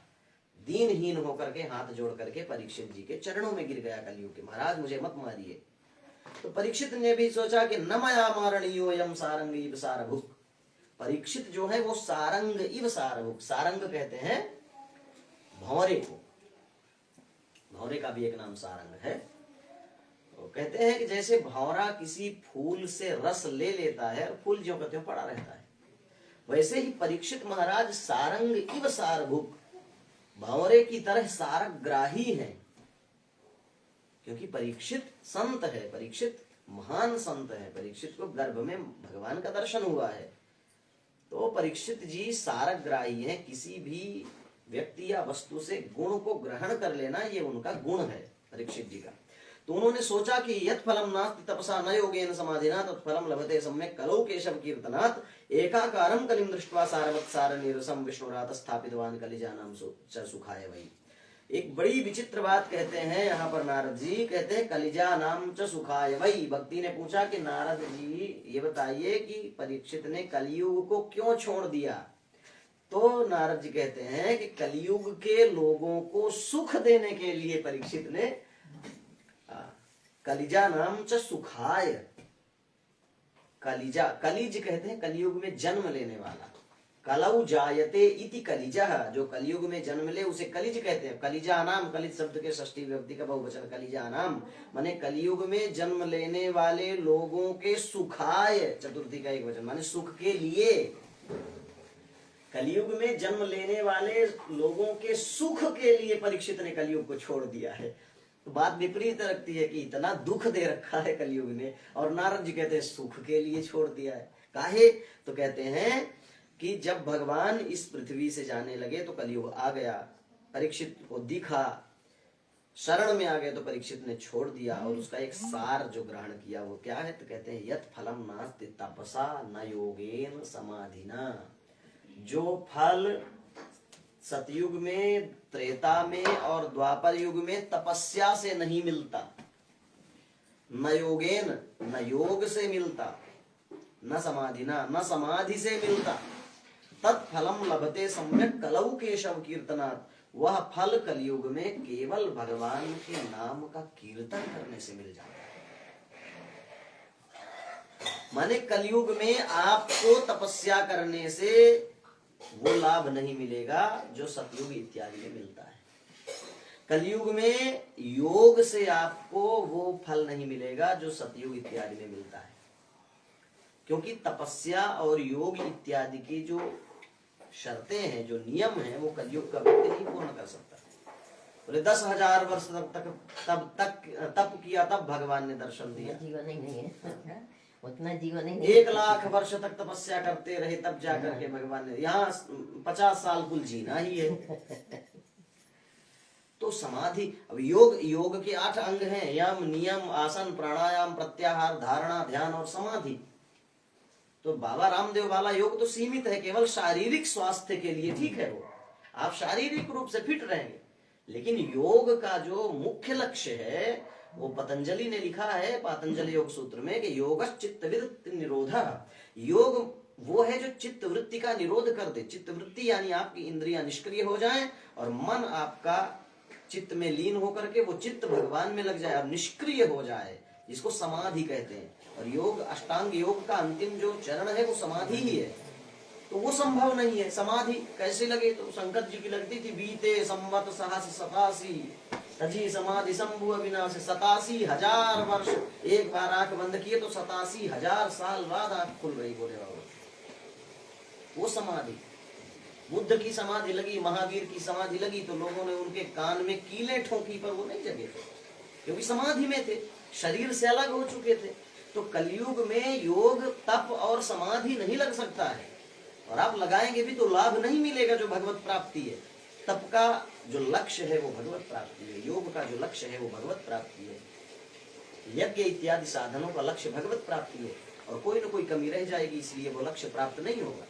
दीनहीन होकर के हाथ जोड़ करके परीक्षित जी के चरणों में गिर गया कलयुग के, महाराज मुझे मत मारिए। तो परीक्षित ने भी सोचा कि न मया मारणीयोऽयं सारंग इव सारभुक्। परीक्षित जो है वो सारंग इव सारभुक्। सारंग कहते हैं भौरे को, भौरे का भी एक नाम सारंग है। तो कहते हैं कि जैसे भौरा किसी फूल से रस ले लेता है और फूल ज्यों का त्यों पड़ा रहता है, वैसे ही परीक्षित महाराज सारंग इव सारभुक्, भौरे की तरह सारग्राही है। क्योंकि परीक्षित संत है, परीक्षित महान संत है, परीक्षित को गर्भ में भगवान का दर्शन हुआ है। तो परीक्षित जी सारग्राही है। किसी भी व्यक्ति या वस्तु से गुण को ग्रहण कर लेना ये उनका गुण है परीक्षित जी का। तो उन्होंने सोचा कि यत् फलम नास्ति तपसा न योगेन समाधिना तत्फलम लभते सम्यक् कलौ केशव कीर्तनात् एकाकारं कलिं दृष्ट्वा सारवत्सार निरसं विष्णुरात स्थापितवान कलिजानां च सुखाय वै। एक बड़ी विचित्र बात कहते हैं यहाँ पर नारद जी, कहते हैं कलिजा नाम च सुखाय वही। भक्ति ने पूछा कि नारद जी ये बताइए कि परीक्षित ने कलयुग को क्यों छोड़ दिया? तो नारद जी कहते हैं कि कलयुग के लोगों को सुख देने के लिए परीक्षित ने कलिजा नाम च सुखाय, कलिजा, कलिज कहते हैं कलयुग में जन्म लेने वाला। कलौ जायते इति कलिजः, जो कलयुग में जन्म ले उसे कलिज कहते हैं। कलिजा नाम, कलिज शब्द के षष्ठी विभक्ति का बहुवचन कलिजा नाम, माने कलयुग में जन्म लेने वाले लोगों के सुखाय, चतुर्थी का एक वचन, माने सुख के लिए। कलयुग में जन्म लेने वाले लोगों के सुख के लिए परीक्षित ने कलयुग को छोड़ दिया है। तो बात विपरीत लगती है कि इतना दुख दे रखा है कलयुग ने, और नारद जी कहते हैं सुख के लिए छोड़ दिया है। काहे? तो कहते हैं कि जब भगवान इस पृथ्वी से जाने लगे तो कलयुग आ गया, परीक्षित को दिखा, शरण में आ गए तो परीक्षित ने छोड़ दिया। और उसका एक सार जो ग्रहण किया वो क्या है? तो कहते हैं यत् फलम नास्ति तपसा न योगेन समाधिना। जो फल सतयुग में, त्रेता में और द्वापर युग में तपस्या से नहीं मिलता, न योगेन, न योग से मिलता, न समाधिना, न समाधि से मिलता, तत्फलम लभते सम्यक् कलौ केशव कीर्तनात्, वह फल कलयुग में केवल भगवान के नाम का कीर्तन करने से मिल जाता है। माने कलयुग में आपको तपस्या करने से वो लाभ नहीं मिलेगा जो सतयुग इत्यादि में मिलता है। कलयुग में योग से आपको वो फल नहीं मिलेगा जो सतयुग इत्यादि में मिलता है। क्योंकि तपस्या और योग इत्यादि की जो शर्तें हैं, जो नियम हैं, वो कलयुग का व्यक्ति नहीं पूर्ण कर सकता। बोले 10,000 वर्ष तक तप किया तब भगवान ने दर्शन दिया। जीवन ही नहीं है, उतना जीवन ही नहीं। 1,00,000 वर्ष तक तपस्या करते रहे तब जाकर के भगवान ने, यहाँ 50 साल कुल जीना ही है। तो समाधि, अब योग के 8 अंग हैं, यम, नियम, आसन, प्राणायाम, प्रत्याहार, धारणा, ध्यान और समाधि। तो बाबा रामदेव वाला योग तो सीमित है, केवल शारीरिक स्वास्थ्य के लिए ठीक है। वो आप शारीरिक रूप से फिट रहेंगे, लेकिन योग का जो मुख्य लक्ष्य है वो पतंजलि ने लिखा है पातंजलि योग सूत्र में कि योगश्च चित्तवृत्ति निरोधः। योग वो है जो चित्त वृत्ति का निरोध कर दे। चित्त वृत्ति यानी आपकी इंद्रियां निष्क्रिय हो जाएं और मन आपका चित्त में लीन होकर के वो चित्त भगवान में लग जाए और निष्क्रिय हो जाए, जिसको समाधि कहते हैं। और योग अष्टांग योग का अंतिम जो चरण है वो समाधि ही है, तो वो संभव नहीं है। समाधि कैसे लगे? तो शंकर जी की लगती थी, बीते संवत सहस 87 तजी समाधि संभु अविनाश। 87,000 वर्ष, एक बार आंख बंद किए तो 87,000 साल बाद आंख खुल रही। बोले बाबा वो समाधि। बुद्ध की समाधि लगी, महावीर की समाधि लगी तो लोगों ने उनके कान में कीलें ठोकी पर वो नहीं जगे थे, क्योंकि समाधि में थे, शरीर से अलग हो चुके थे। तो कलयुग में योग तप और समाधि नहीं लग सकता है, और आप लगाएंगे भी तो लाभ नहीं मिलेगा जो भगवत प्राप्ति है। तप का जो लक्ष्य है वो भगवत प्राप्ति है, योग का जो लक्ष्य है वो भगवत प्राप्ति है, यज्ञ इत्यादि साधनों का लक्ष्य भगवत प्राप्ति है, और कोई न कोई कमी रह जाएगी, इसलिए वो लक्ष्य प्राप्त नहीं होगा।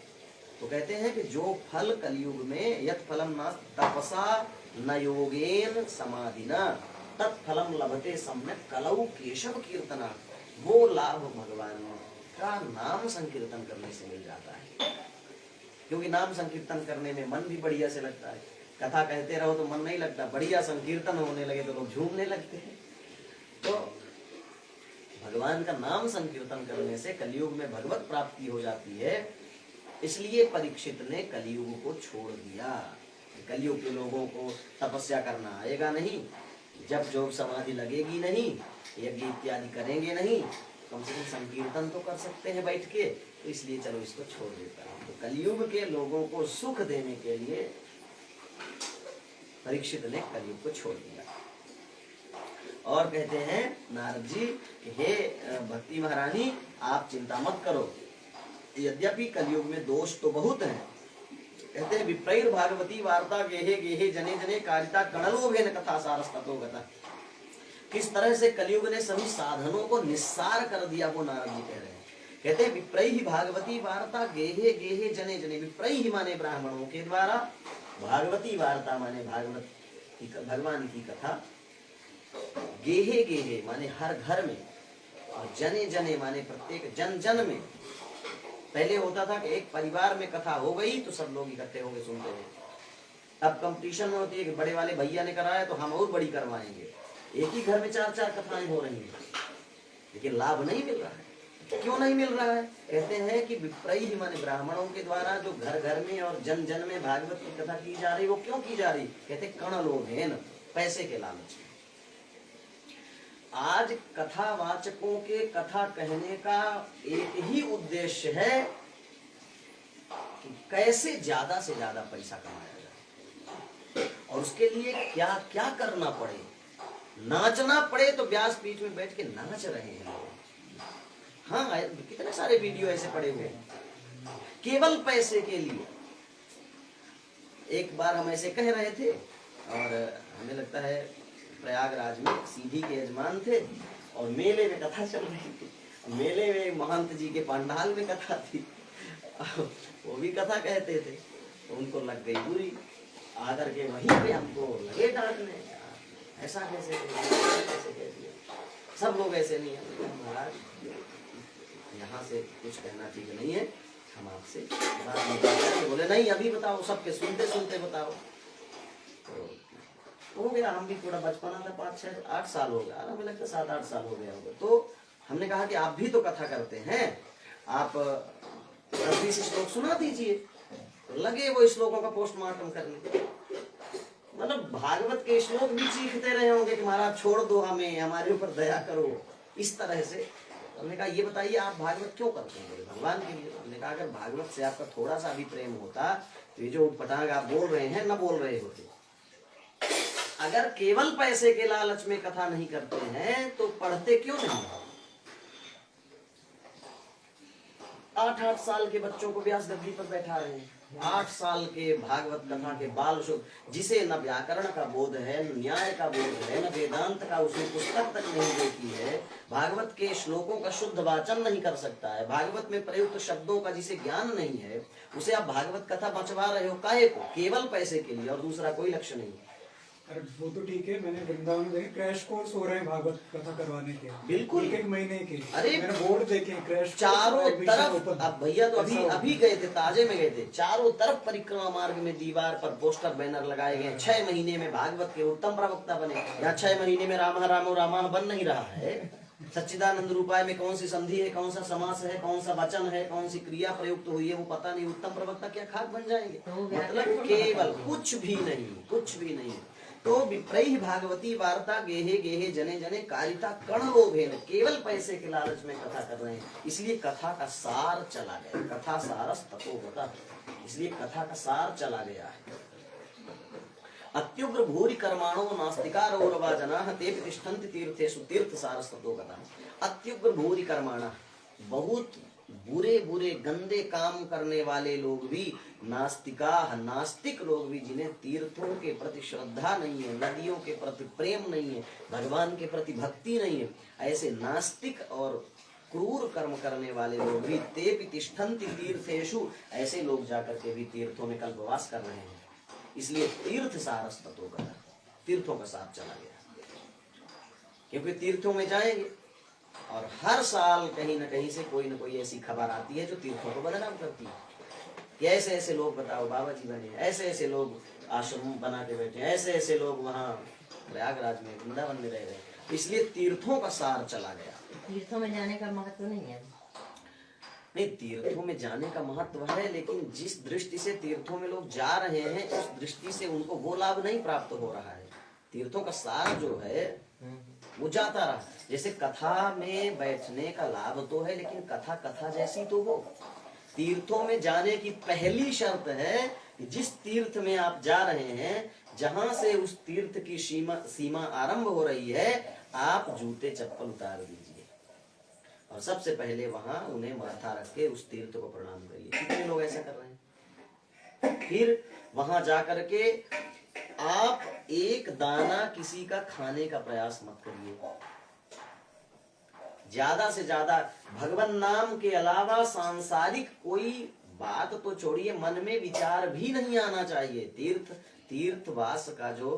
तो कहते हैं कि जो फल कलयुग में यत् फलम न तपसा न योगेन समाधिना तत्फलम लभते सम्यक कलौ केशव कीर्तना। वो लाभ भगवान का नाम संकीर्तन करने से मिल जाता है, क्योंकि नाम संकीर्तन करने में मन भी बढ़िया से लगता है। कथा कहते रहो तो मन नहीं लगता, बढ़िया संकीर्तन होने लगे तो लोग झूमने लगते हैं। तो भगवान का नाम संकीर्तन करने से कलयुग में भगवत प्राप्ति हो जाती है। इसलिए परीक्षित ने कलयुग को छोड़ दिया। कलयुग के लोगों को तपस्या करना आएगा नहीं, जब योग समाधि लगेगी नहीं, यज्ञ इत्यादि करेंगे नहीं, कम से कम संकीर्तन तो कर सकते हैं बैठ के, तो इसलिए चलो इसको छोड़ देता हूं। तो कलयुग के लोगों को सुख देने के लिए परीक्षित ने कलयुग को छोड़ दिया। और कहते हैं नारद जी, हे भक्ति महारानी आप चिंता मत करो, यद्यपि कलयुग में दोष तो बहुत हैं। कहते हैं विप्रैर भागवती वार्ता गेहे गेहे जने जने कारिता कणलोभेन कथा सारस्ततो गता। किस तरह से कलयुग ने सभी साधनों को निस्सार कर दिया, वो नारद जी कह रहे हैं। कहते हैं विप्रैहि भागवती वार्ता गेहे गेहे जने जने। विप्रैहि माने ब्राह्मणों के द्वारा, भागवती वार्ता माने भागवत की भगवान की कथा, गेहे गेहे माने हर घर में, और जने जने माने प्रत्येक जन जन में। पहले होता था कि एक परिवार में कथा हो गई तो सब लोग इकट्ठे होकर सुनते थे। अब कंपटीशन में होती है कि बड़े वाले भैया ने कराया तो हम और बड़ी करवाएंगे। एक ही घर में 4-4 कथाएं हो रही हैं, लेकिन लाभ नहीं मिल रहा है। क्यों नहीं मिल रहा है? कहते हैं कि विप्रैहि माने ब्राह्मणों के द्वारा जो घर घर में और जन जन में भागवत की कथा की जा रही, वो क्यों की जा रही? कहते कणलोभेन, पैसे के लालच में। आज कथावाचकों के कथा कहने का एक ही उद्देश्य है कि कैसे ज्यादा से ज्यादा पैसा कमाया जाए, और उसके लिए क्या क्या करना पड़े। नाचना पड़े तो व्यास पीठ में बैठ के नाच रहे हैं लोग। हाँ, कितने सारे वीडियो ऐसे पड़े हुए हैं केवल पैसे के लिए। एक बार हम ऐसे कह रहे थे, और हमें लगता है प्रयागराज में सीधी के यजमान थे, और मेले में कथा चल रही थी। मेले में महंत जी के पंडाल में कथा थी, वो भी कथा कहते थे, तो उनको लग गई बुरी। आकर के वहीं पे हमको लगे डांटने, ऐसा कैसे कह दिया, सब लोग ऐसे नहीं है। महाराज यहाँ से कुछ कहना ठीक नहीं है, हम आपसे बात नहीं करते। बोले नहीं अभी बताओ, सबके सुनते सुनते बताओ। तो हो गया, हम भी थोड़ा बचपना था, 5-6-8 साल हो गया, हमें लगता 7-8 साल हो गया होगा। तो हमने कहा कि आप भी तो कथा करते हैं, आप 20 श्लोक सुना दीजिए। तो लगे वो श्लोकों का पोस्टमार्टम करने, मतलब भागवत के श्लोक भी चीखते रहे होंगे कि महाराज छोड़ दो हमें, हमारे ऊपर दया करो, इस तरह से। हमने कहा ये बताइए आप भागवत क्यों करते हैं? बोले भगवान के लिए। हमने कहा अगर भागवत से आपका थोड़ा सा भी प्रेम होता तो ये जो उटपटांग आप बोल रहे हैं न बोल रहे होते। अगर केवल पैसे के लालच में कथा नहीं करते हैं तो पढ़ते क्यों नहीं? 8-8 साल के बच्चों को व्यास गद्दी पर बैठा रहे हैं, 8 साल के भागवत कथा के बाल शुभ, जिसे न व्याकरण का बोध है, न न्याय का बोध है, न वेदांत का उसने पुस्तक तक नहीं देखी है, भागवत के श्लोकों का शुद्ध वाचन नहीं कर सकता है, भागवत में प्रयुक्त शब्दों का जिसे ज्ञान नहीं है, उसे आप भागवत कथा बचवा रहे हो काहे को? केवल पैसे के लिए, और दूसरा कोई लक्ष्य नहीं। अरे वो तो ठीक है, मैंने वृंदावन देखे क्रैश कोर्स हो रहे हैं भागवत कथा करवाने के, बिल्कुल। एक महीने के। अरे मैंने बोर्ड देखे क्रैश चारों तरफ। अब भैया तो अभी गए थे, ताजे में गए थे, चारों तरफ परिक्रमा मार्ग में दीवार पर पोस्टर बैनर लगाए गए, 6 महीने में भागवत के उत्तम प्रवक्ता बने। यहाँ 6 महीने में रामा रामो रामा बन नहीं रहा है। सच्चिदानंद रूपाय में कौन सी संधि है, कौन सा समास है, कौन सा वचन है, कौन सी क्रिया प्रयुक्त हुई है, वो पता नहीं। उत्तम प्रवक्ता क्या खाक बन जाएंगे? मतलब केवल कुछ भी नहीं, कुछ भी नहीं। तो विप्रैः भागवती वार्ता गेहे गेहे जने जने कारिता कण लोभेन, केवल पैसे के लालच में कथा कर रहे हैं। इसलिए कथा का सार चला गया, कथा सारस तपोगतः, इसलिए कथा का सार चला गया है। अत्युग्र भूरि कर्माणो नास्तिकारौरवा जनाः तेपि तिष्ठन्ति तीर्थेषु तीर्थ सारस तपोगतः। अत्युग्र भूरि कर्माणा, बहुत बुरे बुरे गंदे काम करने वाले लोग भी, नास्तिक लोग भी, जिन्हें तीर्थों के प्रति श्रद्धा नहीं है, नदियों के प्रति प्रेम नहीं है, भगवान के प्रति भक्ति नहीं है, ऐसे नास्तिक और क्रूर कर्म करने वाले लोग भी, तेपि तिष्ठन्ति तीर्थेषु, ऐसे लोग जाकर के भी तीर्थों में कल्पवास कर रहे हैं। इसलिए तीर्थ सारस तपोगतः, तीर्थों का साथ चला गया। क्योंकि तीर्थों में जाएंगे और हर साल कहीं न कहीं से कोई न कोई ऐसी खबर आती है जो तीर्थों को बदनाम करती है कि ऐसे ऐसे लोग, बताओ बाबा जी बने, ऐसे ऐसे लोग आश्रम बना के बैठे, ऐसे ऐसे लोग वहाँ प्रयागराज में, वृंदावन में रह रहे हैं। इसलिए तीर्थों का सार चला गया। तीर्थों में जाने का महत्व नहीं है। नहीं, तीर्थों में जाने का महत्व है, लेकिन जिस दृष्टि से तीर्थों में लोग जा रहे हैं, उस दृष्टि से उनको वो लाभ नहीं प्राप्त हो रहा है। तीर्थों का सार जो है वो जाता रहा। जैसे कथा में बैठने का लाभ तो है, लेकिन कथा कथा जैसी तो हो। तीर्थों में जाने की पहली शर्त है कि जिस तीर्थ में आप जा रहे हैं, जहां से उस तीर्थ की सीमा आरंभ हो रही है, आप जूते चप्पल उतार दीजिए और सबसे पहले वहां उन्हें माथा रख के उस तीर्थ को प्रणाम करिए। कितने लोग ऐसा कर रहे हैं? फिर वहां जाकर के आप एक दाना किसी का खाने का प्रयास मत करिए। ज्यादा से ज्यादा भगवान नाम के अलावा सांसारिक कोई बात तो छोड़िए, मन में विचार भी नहीं आना चाहिए। तीर्थवास का जो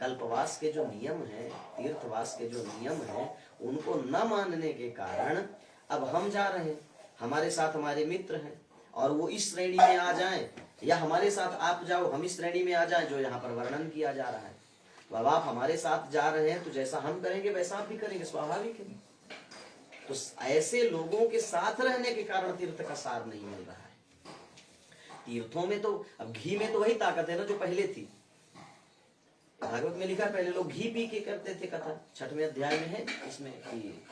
कल्पवास के जो नियम है, तीर्थवास के जो नियम है, उनको न मानने के कारण अब हम जा रहे हैं, हमारे साथ हमारे मित्र हैं और वो इस श्रेणी में आ जाएं, या हमारे साथ आप जाओ, हम इस श्रेणी में आ जाएं जो यहाँ पर वर्णन किया जा रहा है। तो अब आप हमारे साथ जा रहे हैं तो जैसा हम करेंगे वैसा आप भी करेंगे, स्वाभाविक है। तो ऐसे लोगों के साथ रहने के कारण तीर्थ का सार नहीं मिल रहा है। तीर्थों में तो अब घी में तो वही ताकत है ना जो पहले थी। भागवत में लिखा है पहले लोग घी पी के करते थे कथा। 6वें अध्याय में है इसमें कि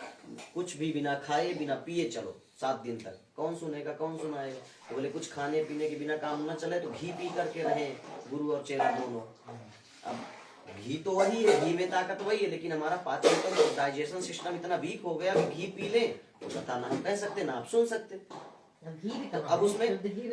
कुछ भी बिना खाए बिना पिए चलो 7 दिन तक। कौन सुनेगा, कौन सुनाएगा? तो बोले कुछ खाने पीने के बिना काम न चले तो घी पी करके रहे गुरु और चेला दोनों। अब घी तो वही है, घी में ताकत वही है, लेकिन हमारा पाचन तंत्र, डाइजेशन सिस्टम इतना वीक हो गया कि घी पी ले तो कथा ना हम कह सकते ना आप सुन सकते। अब उसमें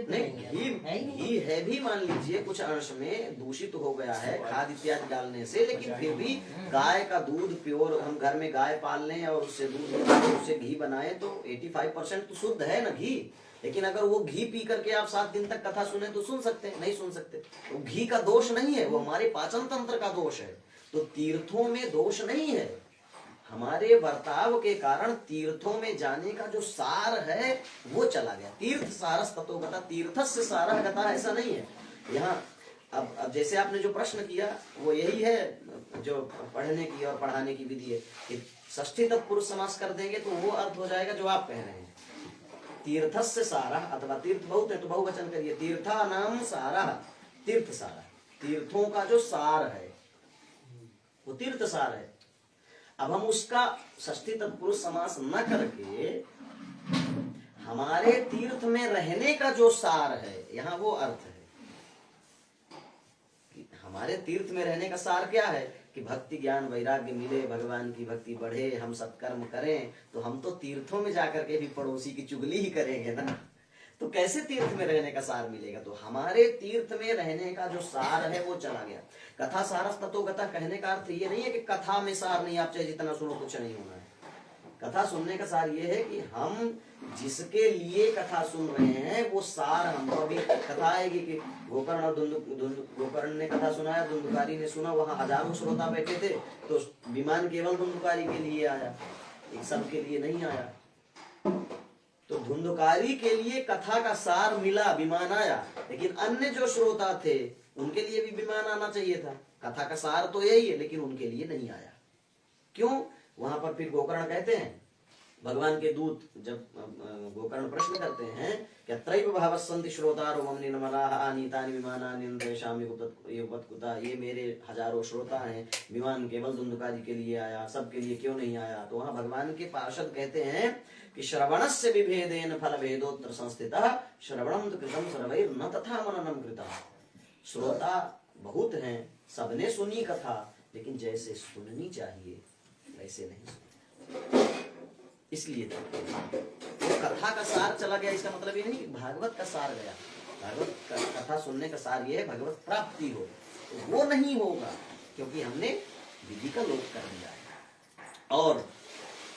नहीं, घी है भी मान लीजिए कुछ अंश में दूषित हो गया है खाद इत्यादि डालने से, लेकिन फिर भी गाय का दूध प्योर, हम घर में गाय पाल लें और उससे दूध उससे घी बनाए तो 85% तो शुद्ध है ना घी। लेकिन अगर वो घी पी करके आप 7 दिन तक कथा सुने तो सुन सकते हैं, नहीं सुन सकते। तो घी का दोष नहीं है, वो हमारे पाचन तंत्र का दोष है। तो तीर्थों में दोष नहीं है, हमारे बर्ताव के कारण तीर्थों में जाने का जो सार है वो चला गया। तीर्थ सारस ततोगता, तीर्थस्य सारः गता, ऐसा नहीं है यहाँ। अब जैसे आपने जो प्रश्न किया वो यही है जो पढ़ने की और पढ़ाने की विधि है कि षष्ठी तत्पुरुष समास कर देंगे तो वो अर्थ हो जाएगा जो आप कह रहे हैं। तीर्थस्य सारः, अथवा तीर्थ बहुत है तो बहुवचन करिए, तीर्थानाम सारः, तीर्थ सारः, तीर्थों का जो सार है वो तीर्थ सार है। अब हम उसका षष्ठी तत्पुरुष समास न करके हमारे तीर्थ में रहने का जो सार है यहाँ वो अर्थ है कि हमारे तीर्थ में रहने का सार क्या है कि भक्ति ज्ञान वैराग्य मिले, भगवान की भक्ति बढ़े, हम सत्कर्म करें। तो हम तो तीर्थों में जाकर के भी पड़ोसी की चुगली ही करेंगे ना, तो कैसे तीर्थ में रहने का सार मिलेगा? तो हमारे तीर्थ में रहने का जो सार है वो चला गया। कथा सारस ततोगता कहने का अर्थ ये नहीं है कि कथा में सार नहीं, आप चाहे जितना सुनो कुछ नहीं होना है। कथा सुनने का सार ये है कि हम जिसके लिए कथा सुन रहे हैं वो सार हमको, अभी कथा आएगी कि गोकर्ण और गोकर्ण ने कथा सुनाया, धुंधुकारी ने सुना, वहां हजारों श्रोता बैठे थे, तो विमान केवल धुंधुकारी के लिए आया, एक सब के लिए नहीं आया। तो धुंधुकारी के लिए कथा का सार मिला, विमान आया, लेकिन अन्य जो श्रोता थे उनके लिए भी विमान आना चाहिए था। कथा का सार तो यही है, लेकिन उनके लिए नहीं आया। क्यों? वहां पर फिर गोकर्ण कहते हैं, भगवान के दूत जब गोकर्ण प्रश्न करते हैं क्या त्रैव भावस्सन्ति श्रोतारो मम निर्मलाः आनीतानि विमानानि अन्तेषां युगपत्कुता, ये मेरे हजारों श्रोता हैं, विमान केवल धुंधुकारी के लिए आया, सबके लिए क्यों नहीं आया? तो वहां भगवान के पार्षद कहते हैं कि श्रवणस्य विभेदेन फल भेदोत्र संस्थितः श्रवणं तु कृतं सर्वैर्न तथा मननं कृतः। श्रोता बहुत हैं, सबने सुनी कथा, लेकिन जैसे सुननी चाहिए वैसे नहीं सुनी, इसलिए तो कथा का सार चला गया। इसका मतलब ये नहीं कि भागवत का सार गया। भागवत का कथा सुनने का सार ये है भगवत प्राप्ति हो, तो वो नहीं होगा क्योंकि हमने विधि का लोप कर दिया है। और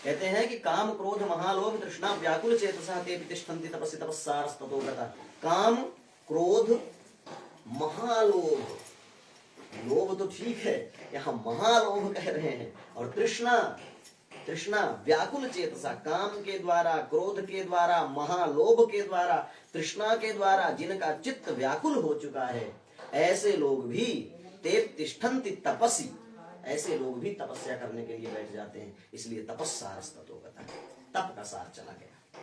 कहते हैं कि काम क्रोध महालोभ तृष्णा व्याकुल चेतसा ते तिष्ठन्ति तपस्या तपस्सारस्ततो गतः। काम क्रोध महालोभ, लोभ तो ठीक है, यहाँ महालोभ कह रहे हैं, और तृष्णा व्याकुल चेतसा, काम के द्वारा, क्रोध के द्वारा, महालोभ के द्वारा, तृष्णा के द्वारा जिनका चित्त व्याकुल हो चुका है, ऐसे लोग भी ते तिष्ठन्ति तपसी, ऐसे लोग भी तपस्या करने के लिए बैठ जाते हैं। इसलिए तपस्सारस्ततो गतः, तप का सार चला गया।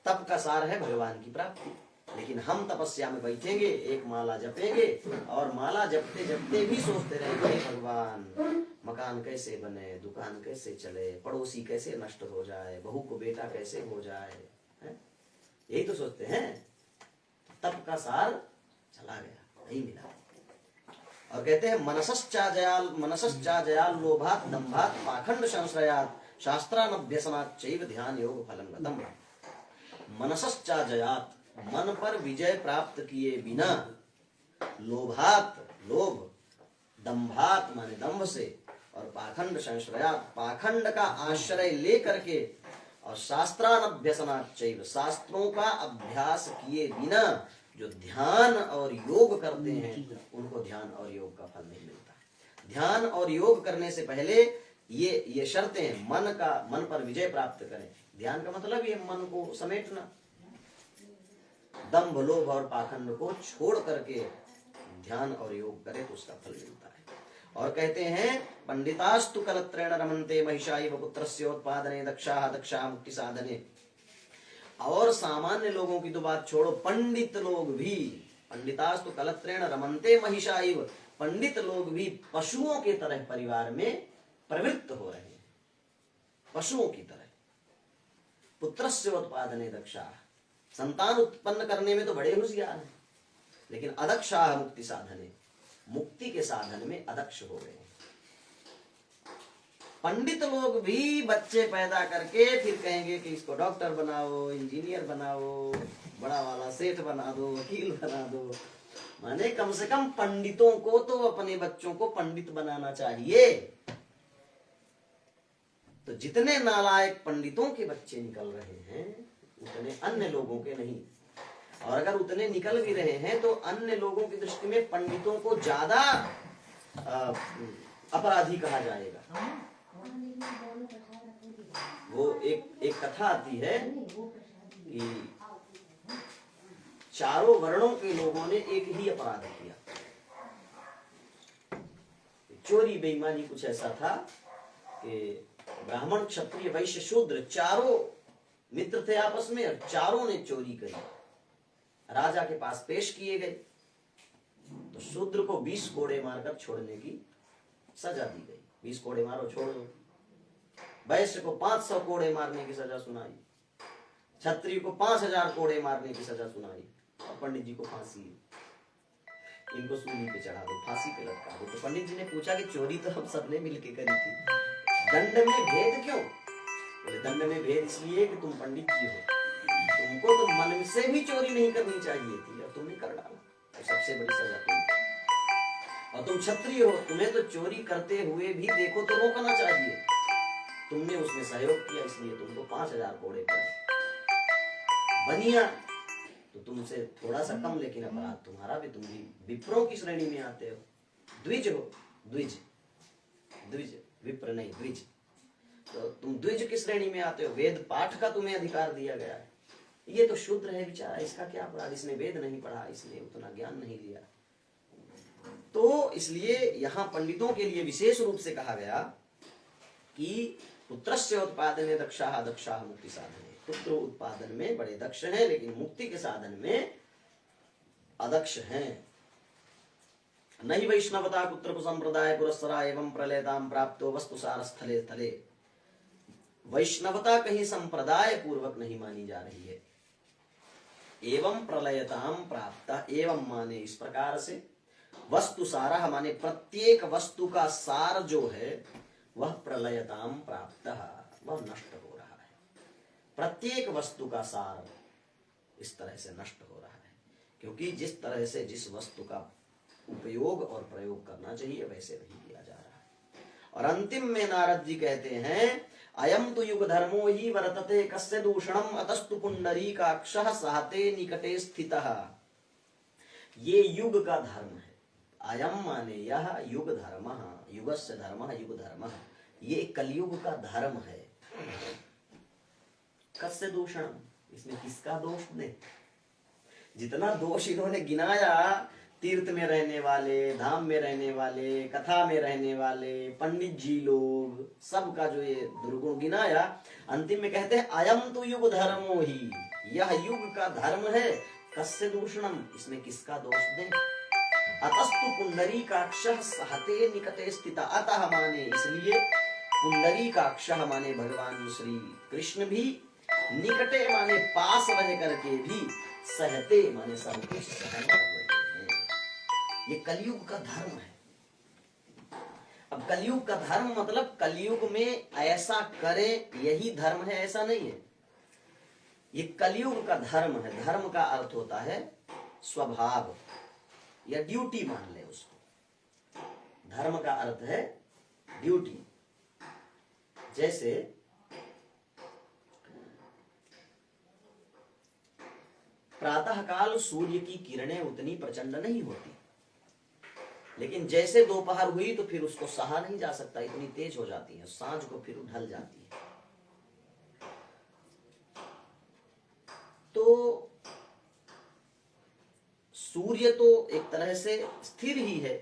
तप का सार है भगवान की प्राप्ति, लेकिन हम तपस्या में बैठेंगे, एक माला जपेंगे, और माला जपते जपते भी सोचते रहेंगे भगवान मकान कैसे बने, दुकान कैसे चले, पड़ोसी कैसे नष्ट हो जाए, बहू को बेटा कैसे हो जाए, है? यही तो सोचते हैं। तप का सार चला गया, नहीं मिला। और कहते हैं मनसश्चाजयाल लोभात दंभात पाखंड संश्रयात शास्त्रानभ्यसनात चैव ध्यान योग फलम गतम। मनसश्चाजयात, मन पर विजय प्राप्त किए बिना, लोभात, लोभ, दंभात माने दंभ से, और पाखंड संश्रयात, पाखंड का आश्रय लेकर के, और शास्त्रानभ्यसनात् चैव, शास्त्रों का अभ्यास किए बिना जो ध्यान और योग करते हैं उनको ध्यान और योग का फल नहीं मिलता। ध्यान और योग करने से पहले ये शर्तें हैं। मन पर विजय प्राप्त करें। ध्यान का मतलब ये मन को समेटना, दंभ लोभ और पाखंड को छोड़ करके ध्यान और योग करे तो उसका फल मिलता है। और कहते हैं पंडितास्तु कलत्रेण रमन्ते महिषाइव पुत्रस्योत्पादने दक्षाः दक्षा मुक्ति साधने। और सामान्य लोगों की तो बात छोड़ो, पंडित लोग भी, पंडितास्तु कलत्रेण रमन्ते महिषाइव, पंडित लोग भी पशुओं के तरह परिवार में प्रवृत्त हो रहे हैं, पशुओं की तरह। पुत्रस्योत्पादने दक्षाः, संतान उत्पन्न करने में तो बड़े होशियार हैं, लेकिन अदक्षाः मुक्ति साधने, मुक्ति के साधन में अदक्ष हो गए। पंडित लोग भी बच्चे पैदा करके फिर कहेंगे कि इसको डॉक्टर बनाओ, इंजीनियर बनाओ, बड़ा वाला सेठ बना दो, वकील बना दो। माने कम से कम पंडितों को तो अपने बच्चों को पंडित बनाना चाहिए। तो जितने नालायक पंडितों के बच्चे निकल रहे हैं उतने अन्य लोगों के नहीं। और अगर उतने निकल भी रहे हैं तो अन्य लोगों की दृष्टि में पंडितों को ज्यादा अपराधी कहा जाएगा। वो एक कथा आती है कि चारों वर्णों के लोगों ने एक ही अपराध किया, चोरी बेईमानी कुछ ऐसा था कि ब्राह्मण क्षत्रिय वैश्य शूद्र चारों मित्र थे आपस में, और चारों ने चोरी करी। राजा के पास पेश किए गए तो शूद्र को 20 कोड़े मारकर छोड़ने की सजा दी गई। 20 कोड़े मारो छोड़ दो। वैश्य को 500 कोड़े मारने की सजा सुनाई, क्षत्रिय को 5000 कोड़े मारने की सजा सुनाई, और पंडित जी को फांसी, इनको सूली पे चढ़ा दो, फांसी पे लटका दो। तो पंडित जी ने पूछा कि चोरी तो हम सबने मिलके करी थी, दंड में भेद क्यों? बोले दंड में भेद इसलिए कि तुम पंडित जी हो, तुमको तो मन से भी चोरी नहीं करनी चाहिए थी और तुमने कर डाला, तो सबसे बड़ी सजा तुम। और तुम क्षत्रिय हो, तुम्हें तो चोरी करते हुए भी देखो तो रोकना चाहिए, तुमने उसमें सहयोग किया इसलिए तुमको 5000 कोड़े पड़े। बनिया तो तुमसे थोड़ा सा कम, लेकिन अपराध तुम्हारा भी, तुम भी विप्रों की श्रेणी में आते हो। द्विज हो, द्विज द्विज, विप्र नहीं द्विज, तो तुम द्विज की श्रेणी में आते हो। वेद पाठ का तुम्हें अधिकार दिया गया है। ये तो शूद्र है बेचारा, इसका क्या अपराध, इसने वेद नहीं पढ़ा, इसने उतना ज्ञान नहीं लिया। तो इसलिए यहाँ पंडितों के लिए विशेष रूप से कहा गया कि पुत्रस्य उत्पादने दक्षाः दक्षाः मुक्ति साधने। पुत्र उत्पादन में बड़े दक्ष हैं, लेकिन मुक्ति के साधन में अदक्ष हैं। नहीं वैष्णवता पुत्र संप्रदाय पुरस्सरा एवं प्रलयताम प्राप्तो वस्तुसार स्थले स्थले। वैष्णवता कहीं संप्रदाय पूर्वक नहीं मानी जा रही है। एवं प्रलयताम प्राप्त, एवं माने इस प्रकार से, वस्तु सारा माने प्रत्येक वस्तु का सार जो है वह प्रलयताम प्राप्त, वह नष्ट हो रहा है। प्रत्येक वस्तु का सार इस तरह से नष्ट हो रहा है, क्योंकि जिस तरह से जिस वस्तु का उपयोग और प्रयोग करना चाहिए वैसे नहीं किया जा रहा है। और अंतिम में नारद जी कहते हैं, अयम तो युग धर्मो ही वर्तते कस्य दूषणम अतस्तु पुंडरीकाक्षः सहते निकटे स्थितः। ये युग का धर्म है। अयम माने यह युग धर्म, युगस्य धर्म, युग धर्म, ये कलयुग का धर्म है। कस्य दूषणम, इसमें किसका दोष दे? जितना दोष इन्होंने गिनाया, तीर्थ में रहने वाले, धाम में रहने वाले, कथा में रहने वाले, पंडित जी लोग, सबका जो ये दुर्गुण गिनाया, अंतिम में कहते हैं अयम तो युग धर्मो ही, यह युग का धर्म है। कस्य दूषणम, इसमें किसका दोष दें? अतस्तु पुंडरीकाक्षः सहते निकटे स्थिता। अतः माने इसलिए, पुंडरीकाक्षः माने भगवान श्री कृष्ण भी, निकटे माने पास रह करके भी, सहते माने सब कुछ सहन कर रहे हैं। ये कलयुग का धर्म है। अब कलयुग का धर्म मतलब कलयुग में ऐसा करें यही धर्म है, ऐसा नहीं है। ये कलयुग का धर्म है। धर्म का अर्थ होता है स्वभाव या ड्यूटी, मान ले उसको। धर्म का अर्थ है ड्यूटी। जैसे प्रातःकाल सूर्य की किरणें उतनी प्रचंड नहीं होती, लेकिन जैसे दोपहर हुई तो फिर उसको सहा नहीं जा सकता, इतनी तेज हो जाती है। सांझ को फिर ढल जाती है। तो सूर्य तो एक तरह से स्थिर ही है।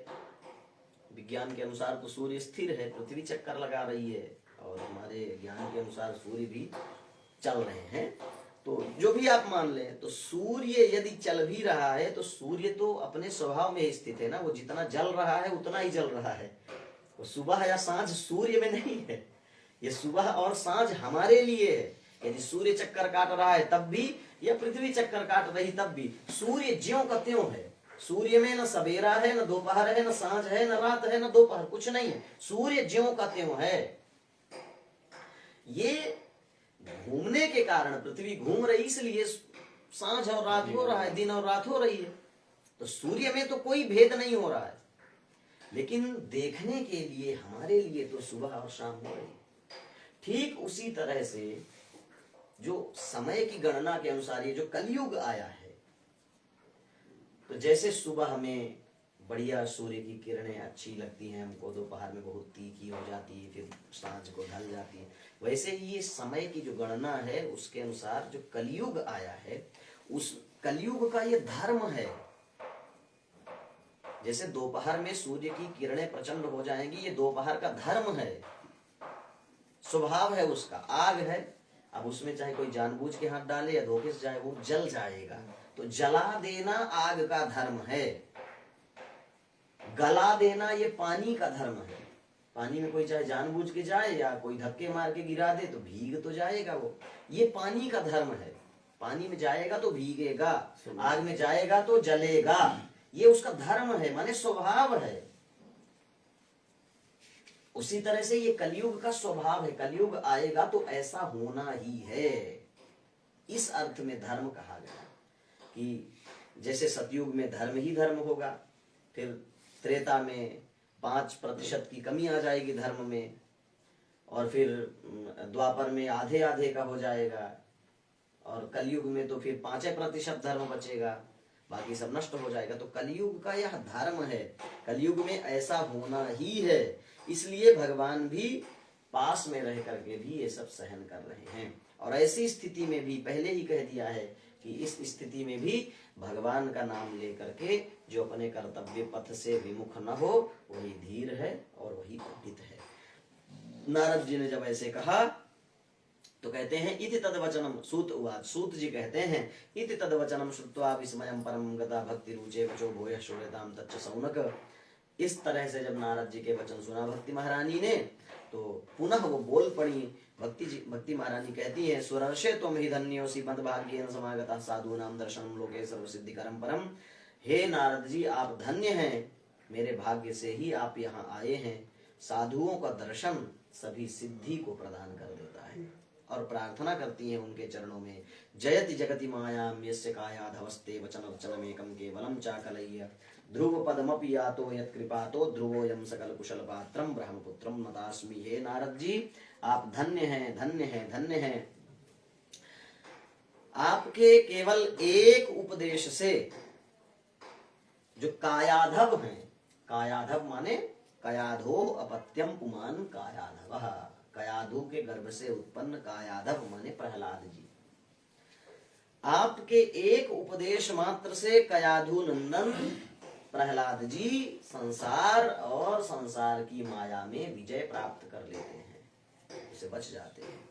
विज्ञान के अनुसार तो सूर्य स्थिर है, पृथ्वी चक्कर लगा रही है, और हमारे ज्ञान के अनुसार सूर्य भी चल रहे हैं। तो जो भी आप मान लें, तो सूर्य यदि चल भी रहा है तो सूर्य तो अपने स्वभाव में स्थित है ना। वो जितना जल रहा है उतना ही जल रहा है। वो सुबह या सांझ सूर्य में नहीं है। ये सुबह और सांझ हमारे लिए है। यदि सूर्य चक्कर काट रहा है तब भी, या पृथ्वी चक्कर काट रही तब भी, सूर्य ज्यों का त्यों है। सूर्य में न सवेरा है, न दोपहर है, न सांझ है, न रात है, न दोपहर, कुछ नहीं है। सूर्य ज्यों का त्यों है। ये घूमने के कारण, पृथ्वी घूम रही इसलिए सांझ और रात हो रहा है, दिन और रात हो रही है। तो सूर्य में तो कोई भेद नहीं हो रहा है, लेकिन देखने के लिए हमारे लिए तो सुबह और शाम हो रही है। ठीक उसी तरह से जो समय की गणना के अनुसार ये जो कलयुग आया है, तो जैसे सुबह में बढ़िया सूर्य की किरणें अच्छी लगती हैं हमको, दोपहर में बहुत तीखी हो जाती है, फिर सांझ को ढल जाती है, वैसे ही ये समय की जो गणना है उसके अनुसार जो कलयुग आया है, उस कलयुग का ये धर्म है। जैसे दोपहर में सूर्य की किरणें प्रचंड हो जाएंगी, ये दोपहर का धर्म है, स्वभाव है उसका। आग है, अब उसमें चाहे कोई जानबूझ के हाथ डाले या धोखे से जाए, वो जल जाएगा। तो जला देना आग का धर्म है। गला देना ये पानी का धर्म है। पानी में कोई चाहे जानबूझ के जाए या कोई धक्के मार के गिरा दे तो भीग तो जाएगा वो। ये पानी का धर्म है। पानी में जाएगा तो भीगेगा, आग में जाएगा तो जलेगा। ये उसका धर्म है, माने स्वभाव है। उसी तरह से ये कलयुग का स्वभाव है। कलयुग आएगा तो ऐसा होना ही है। इस अर्थ में धर्म कहा गया कि जैसे सतयुग में धर्म ही धर्म होगा, फिर त्रेता में 5% की कमी आ जाएगी धर्म में, और फिर द्वापर में आधे आधे का हो जाएगा, और कलयुग में तो फिर 5% धर्म बचेगा, बाकी सब नष्ट हो जाएगा। तो कलयुग का यह धर्म है, कलयुग में ऐसा होना ही है। इसलिए भगवान भी पास में रह करके भी ये सब सहन कर रहे हैं। और ऐसी स्थिति में भी पहले ही कह दिया है कि इस स्थिति में भी भगवान का नाम लेकर के जो अपने कर्तव्य पथ से विमुख न हो वही धीर है और वही पंडित है। नारद जी ने जब ऐसे कहा तो कहते हैं इति तद्वचनम सूत उवाच, सूत जी कहते हैं इति तद्वचनम श्रुत्वा विस्मयं परम गता भक्ति रुचे वचो भूयः श्रूयताम तच्च सौनक। इस तरह से जब नारद जी के वचन सुना भक्ति महारानी ने तो पुनः वो बोल पड़ी। भक्ति महारानी कहती है सुरर्षे तुम ही धन्योसी मद भाग्येन समागता साधूनाम दर्शनम लोके सर्व सिद्धिकरम परम। हे नारद जी आप धन्य हैं, मेरे भाग्य से ही आप यहाँ आए हैं। साधुओं का दर्शन सभी सिद्धि को प्रदान कर देता है। और प्रार्थना करती हैं उनके चरणों में जयति जगति मायाम यस्य कायाधवस्ते वचन वचनमेकं केवलं चाकलय्य ध्रुव पदमपि यातो यत्कृपातो ध्रुवोऽयं सकल कुशल पात्रम ब्रह्मपुत्रम नतास्मि। हे नारद जी आप धन्य हैं, धन्य हैं, धन्य हैं। आपके केवल एक उपदेश से जो कायाधव हैं, कायाधव माने कयाधो अपत्यम पुमान कायाधव, कयाधु के गर्भ से उत्पन्न कायाधव माने प्रहलाद जी। आपके एक उपदेश मात्र से कयाधु नंदन प्रहलाद जी संसार और संसार की माया में विजय प्राप्त कर लेते हैं, उसे बच जाते हैं।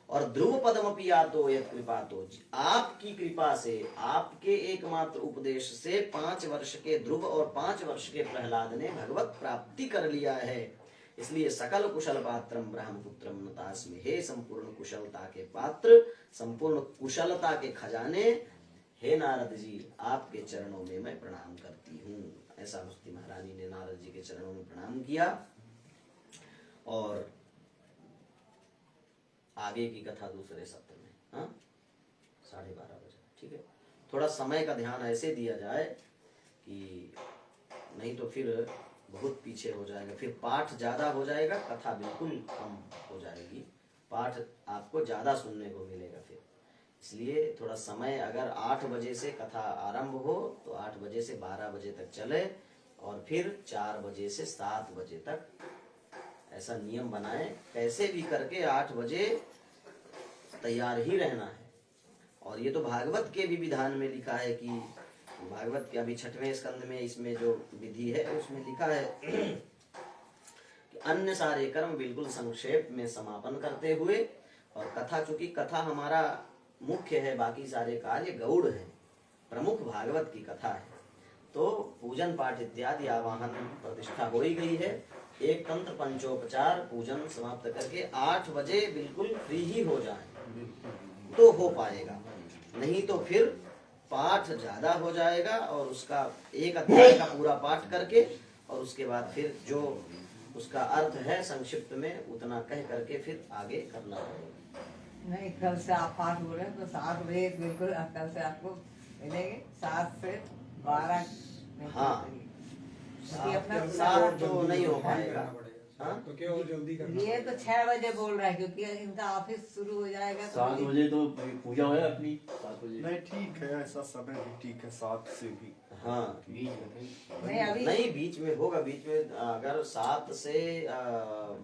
और ध्रुव पदमपि यातो यत् कृपातो, आपकी कृपा से, आपके एकमात्र उपदेश से 5 वर्ष के ध्रुव और 5 वर्ष के प्रहलाद ने भगवत प्राप्ति कर लिया है। इसलिए सकल कुशल पात्रम ब्रह्मपुत्रम नतास्मि। हे संपूर्ण कुशलता के पात्र, संपूर्ण कुशलता के खजाने, हे नारद जी आपके चरणों में मैं प्रणाम करती हूँ। ऐसा भक्ति महारानी ने नारद जी के चरणों में प्रणाम किया। और आगे की कथा दूसरे सत्र में, हाँ 12:30 बजे, ठीक है। थोड़ा समय का ध्यान ऐसे दिया जाए कि नहीं तो फिर बहुत पीछे हो जाएगा, फिर पाठ ज्यादा हो जाएगा, कथा बिल्कुल कम हो जाएगी, पाठ आपको ज्यादा सुनने को मिलेगा फिर। इसलिए थोड़ा समय, अगर 8 बजे से कथा आरंभ हो तो 8 बजे से 12 बजे तक चले, और फिर 4 बजे से 7 बजे तक ऐसा नियम बनाएं। कैसे भी करके 8 बजे तैयार ही रहना है। और ये तो भागवत के भी विधान में लिखा है कि भागवत के अभी 6वें स्कंद में इसमें जो विधि है उसमें लिखा है कि अन्य सारे कर्म बिल्कुल संक्षेप में समापन करते हुए, और कथा, चूंकि कथा हमारा मुख्य है, बाकी सारे कार्य गौड़ है, प्रमुख भागवत की कथा है, तो पूजन पाठ इत्यादि आवाहन प्रतिष्ठा हो ही गई है। एक तंत्र पंचोपचार पूजन समाप्त करके 8 बजे बिल्कुल फ्री ही हो जाए तो हो पाएगा, नहीं तो फिर पाठ ज्यादा हो जाएगा। और उसका एक अध्याय का पूरा पाठ करके और उसके बाद फिर जो उसका अर्थ है संक्षिप्त में उतना कह करके फिर आगे करना पड़ेगा। नहीं, कल से आप पाठ हो रहे हैं तो 7 बजे बिल्कुल कल से आपको मिलेंगे, 7 से 12। हाँ, अपना 7 तो नहीं हो पाएगा। हाँ? तो क्या और जल्दी करना ये तो 6 बजे बोल रहा है क्योंकि इनका ऑफिस शुरू हो जाएगा। 7 बजे तो पूजा है अपनी, 7 बजे नहीं ठीक है, ऐसा समय भी ठीक है, 7 से भी। हाँ बीच में कहीं नहीं अभी नहीं, बीच में होगा, बीच में अगर 7 से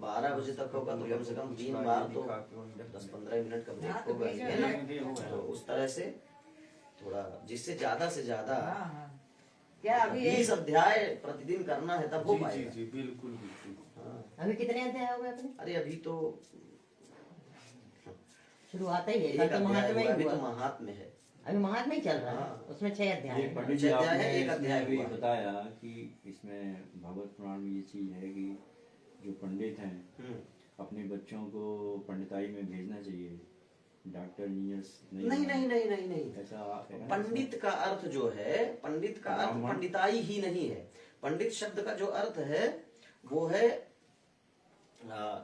12 बजे तक होगा तो कम से कम 3 बार तो 10-15 मिनट का ब्रेक हाँ, तो होगा बीच ही, में है ना? तो उस तरह से थोड़ा, जिससे ज्यादा से ज्यादा हाँ हाँ क्या अभी 20 अध्याय प्रतिदिन करना है तब हो जी जी पाएगा। जी बिल्कुल बिल्कुल। हाँ, अभी कितने अध्याय हो गए अपने? अरे अभी तो शुरुआत ही है, एक कल तो अध्याय महात्मा हुआ, अभी ही तो हुआ, महात्म्य है। अभी महात्मा ही चल रहा है, हाँ। उसमें 6 अध्याय ये हैं। पंडित जी 6 अध्याय आपने है, एक अध्याय इसमें भी हुआ है। बताया कि इसमें भागवत पुराण में ये चीज है कि जो पंडित हैं हम्म। अपने बच्चों को पंडिताई में भेजना चाहिए, डॉक्टर इंजीनियर्स नहीं नहीं नहीं नहीं नहीं, ऐसा है ना? पंडित का अर्थ जो है, पंडित का अर्थ ब्राह्मण। पंडिताई ही नहीं है। पंडित शब्द का जो अर्थ है वो है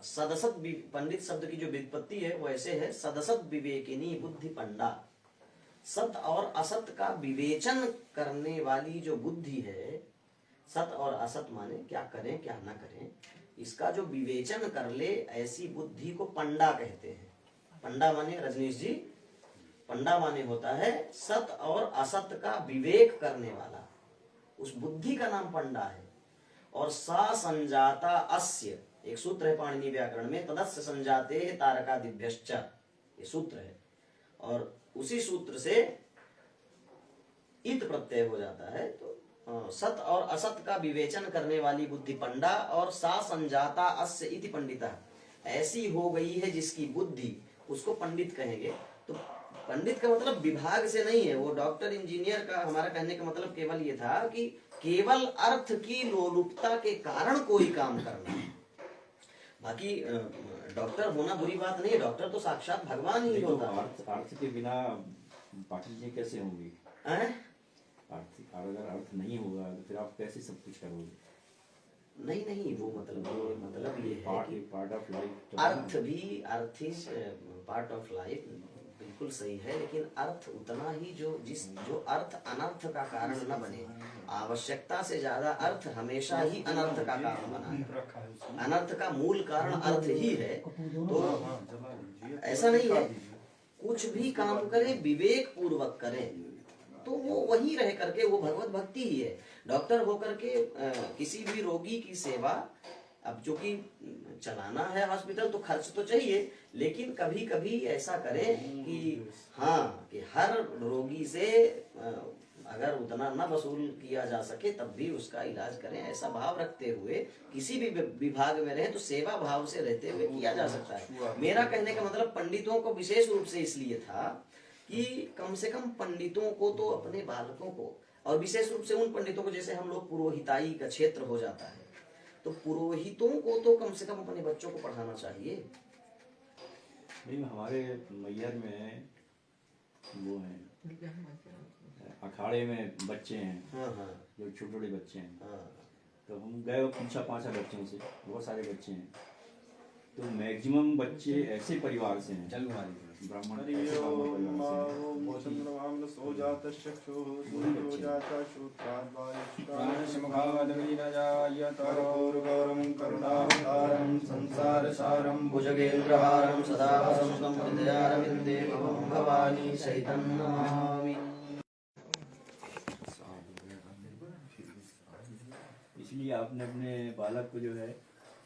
सदसत। पंडित शब्द की जो व्युत्पत्ति है वो ऐसे है, सदसत विवेकिनी बुद्धि पंडा। सत और असत का विवेचन करने वाली जो बुद्धि है, सत और असत माने क्या करें क्या ना करें, इसका जो विवेचन कर ले ऐसी बुद्धि को पंडा कहते हैं। पंडा माने रजनीश जी, पंडा माने होता है सत और असत का विवेक करने वाला, उस बुद्धि का नाम पंडा है। और सा संजाता अस्य, एक सूत्र है पाणिनि व्याकरण में, तदस्य संजाते तारकादिभ्यश्च, ये सूत्र है। और उसी सूत्र से इत प्रत्यय हो जाता है। तो सत और असत का विवेचन करने वाली बुद्धि पंडा, और सा संजाता अस्य इति पंडिता, ऐसी हो गई है जिसकी बुद्धि, उसको पंडित कहेंगे। तो पंडित का मतलब विभाग से नहीं है, वो डॉक्टर इंजीनियर का, हमारा कहने का मतलब केवल ये था कि केवल अर्थ की लोलुपता के कारण कोई काम करना है। बाकी डॉक्टर होना बुरी बात नहीं है, डॉक्टर तो साक्षात भगवान ही देखो, होता है। अर्थ के बिना पाटिल जी कैसे होंगी? हैं? अगर अर्थ नहीं होगा तो फिर आप कैसे सब कुछ करोगे? नहीं नहीं, वो मतलब ये है कि पार्ट ऑफ लाइफ। अर्थ भी, earth is part of life, बिल्कुल सही है। लेकिन अर्थ उतना ही जो अर्थ अनर्थ का कारण न बने, आवश्यकता से ज्यादा अर्थ हमेशा ही अनर्थ का कारण बना है। अनर्थ का मूल कारण अर्थ ही है। तो ऐसा नहीं है, कुछ भी काम करें विवेक पूर्वक करें तो वो वहीं रह करके वो भगवत भक्ति ही है। डॉक्टर होकर के किसी भी रोगी की सेवा, अब जो कि चलाना है हॉस्पिटल तो खर्च तो चाहिए, लेकिन कभी कभी ऐसा करें कि हाँ, कि हर रोगी से अगर उतना न वसूल किया जा सके तब भी उसका इलाज करें, ऐसा भाव रखते हुए किसी भी विभाग में रहे तो सेवा भाव से रहते हुए किया जा सकता है। मेरा कहने का मतलब पंडितों को विशेष रूप से इसलिए था कि कम से कम पंडितों को तो अपने बालकों को, और विशेष रूप से उन पंडितों को, जैसे हम लोग पुरोहिताई का क्षेत्र हो जाता है, तो पुरोहितों को तो कम से कम अपने बच्चों को पढ़ाना चाहिए। नहीं, हमारे मैहर में वो है, अखाड़े में बच्चे हैं। हाँ हाँ जो छोटे छोटे बच्चे हैं। हाँ। तो हम गए और पूछा 5 बच्चों से, बहुत सारे बच्चे हैं, तो मैक्सिमम बच्चे ऐसे परिवार से हैं, ब्राह्मण ऐसे परिवार से संसारसारं भुजगेन्द्रहारं सदा वसन्तं हृदयारविन्दे भवं भवानी सहितं नमामि। इसलिए आपने अपने बालक को जो है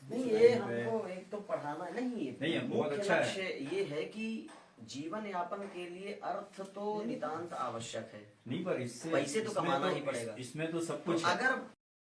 नहीं, ये हमको एक तो पढ़ाना नहीं, नहीं, बहुत मुख्य अच्छा है। लक्ष्य ये है कि जीवन यापन के लिए अर्थ तो नितांत आवश्यक है। नहीं, पर इससे पैसे तो इसमें कमाना ही पड़ेगा। इसमें तो सब कुछ है। अगर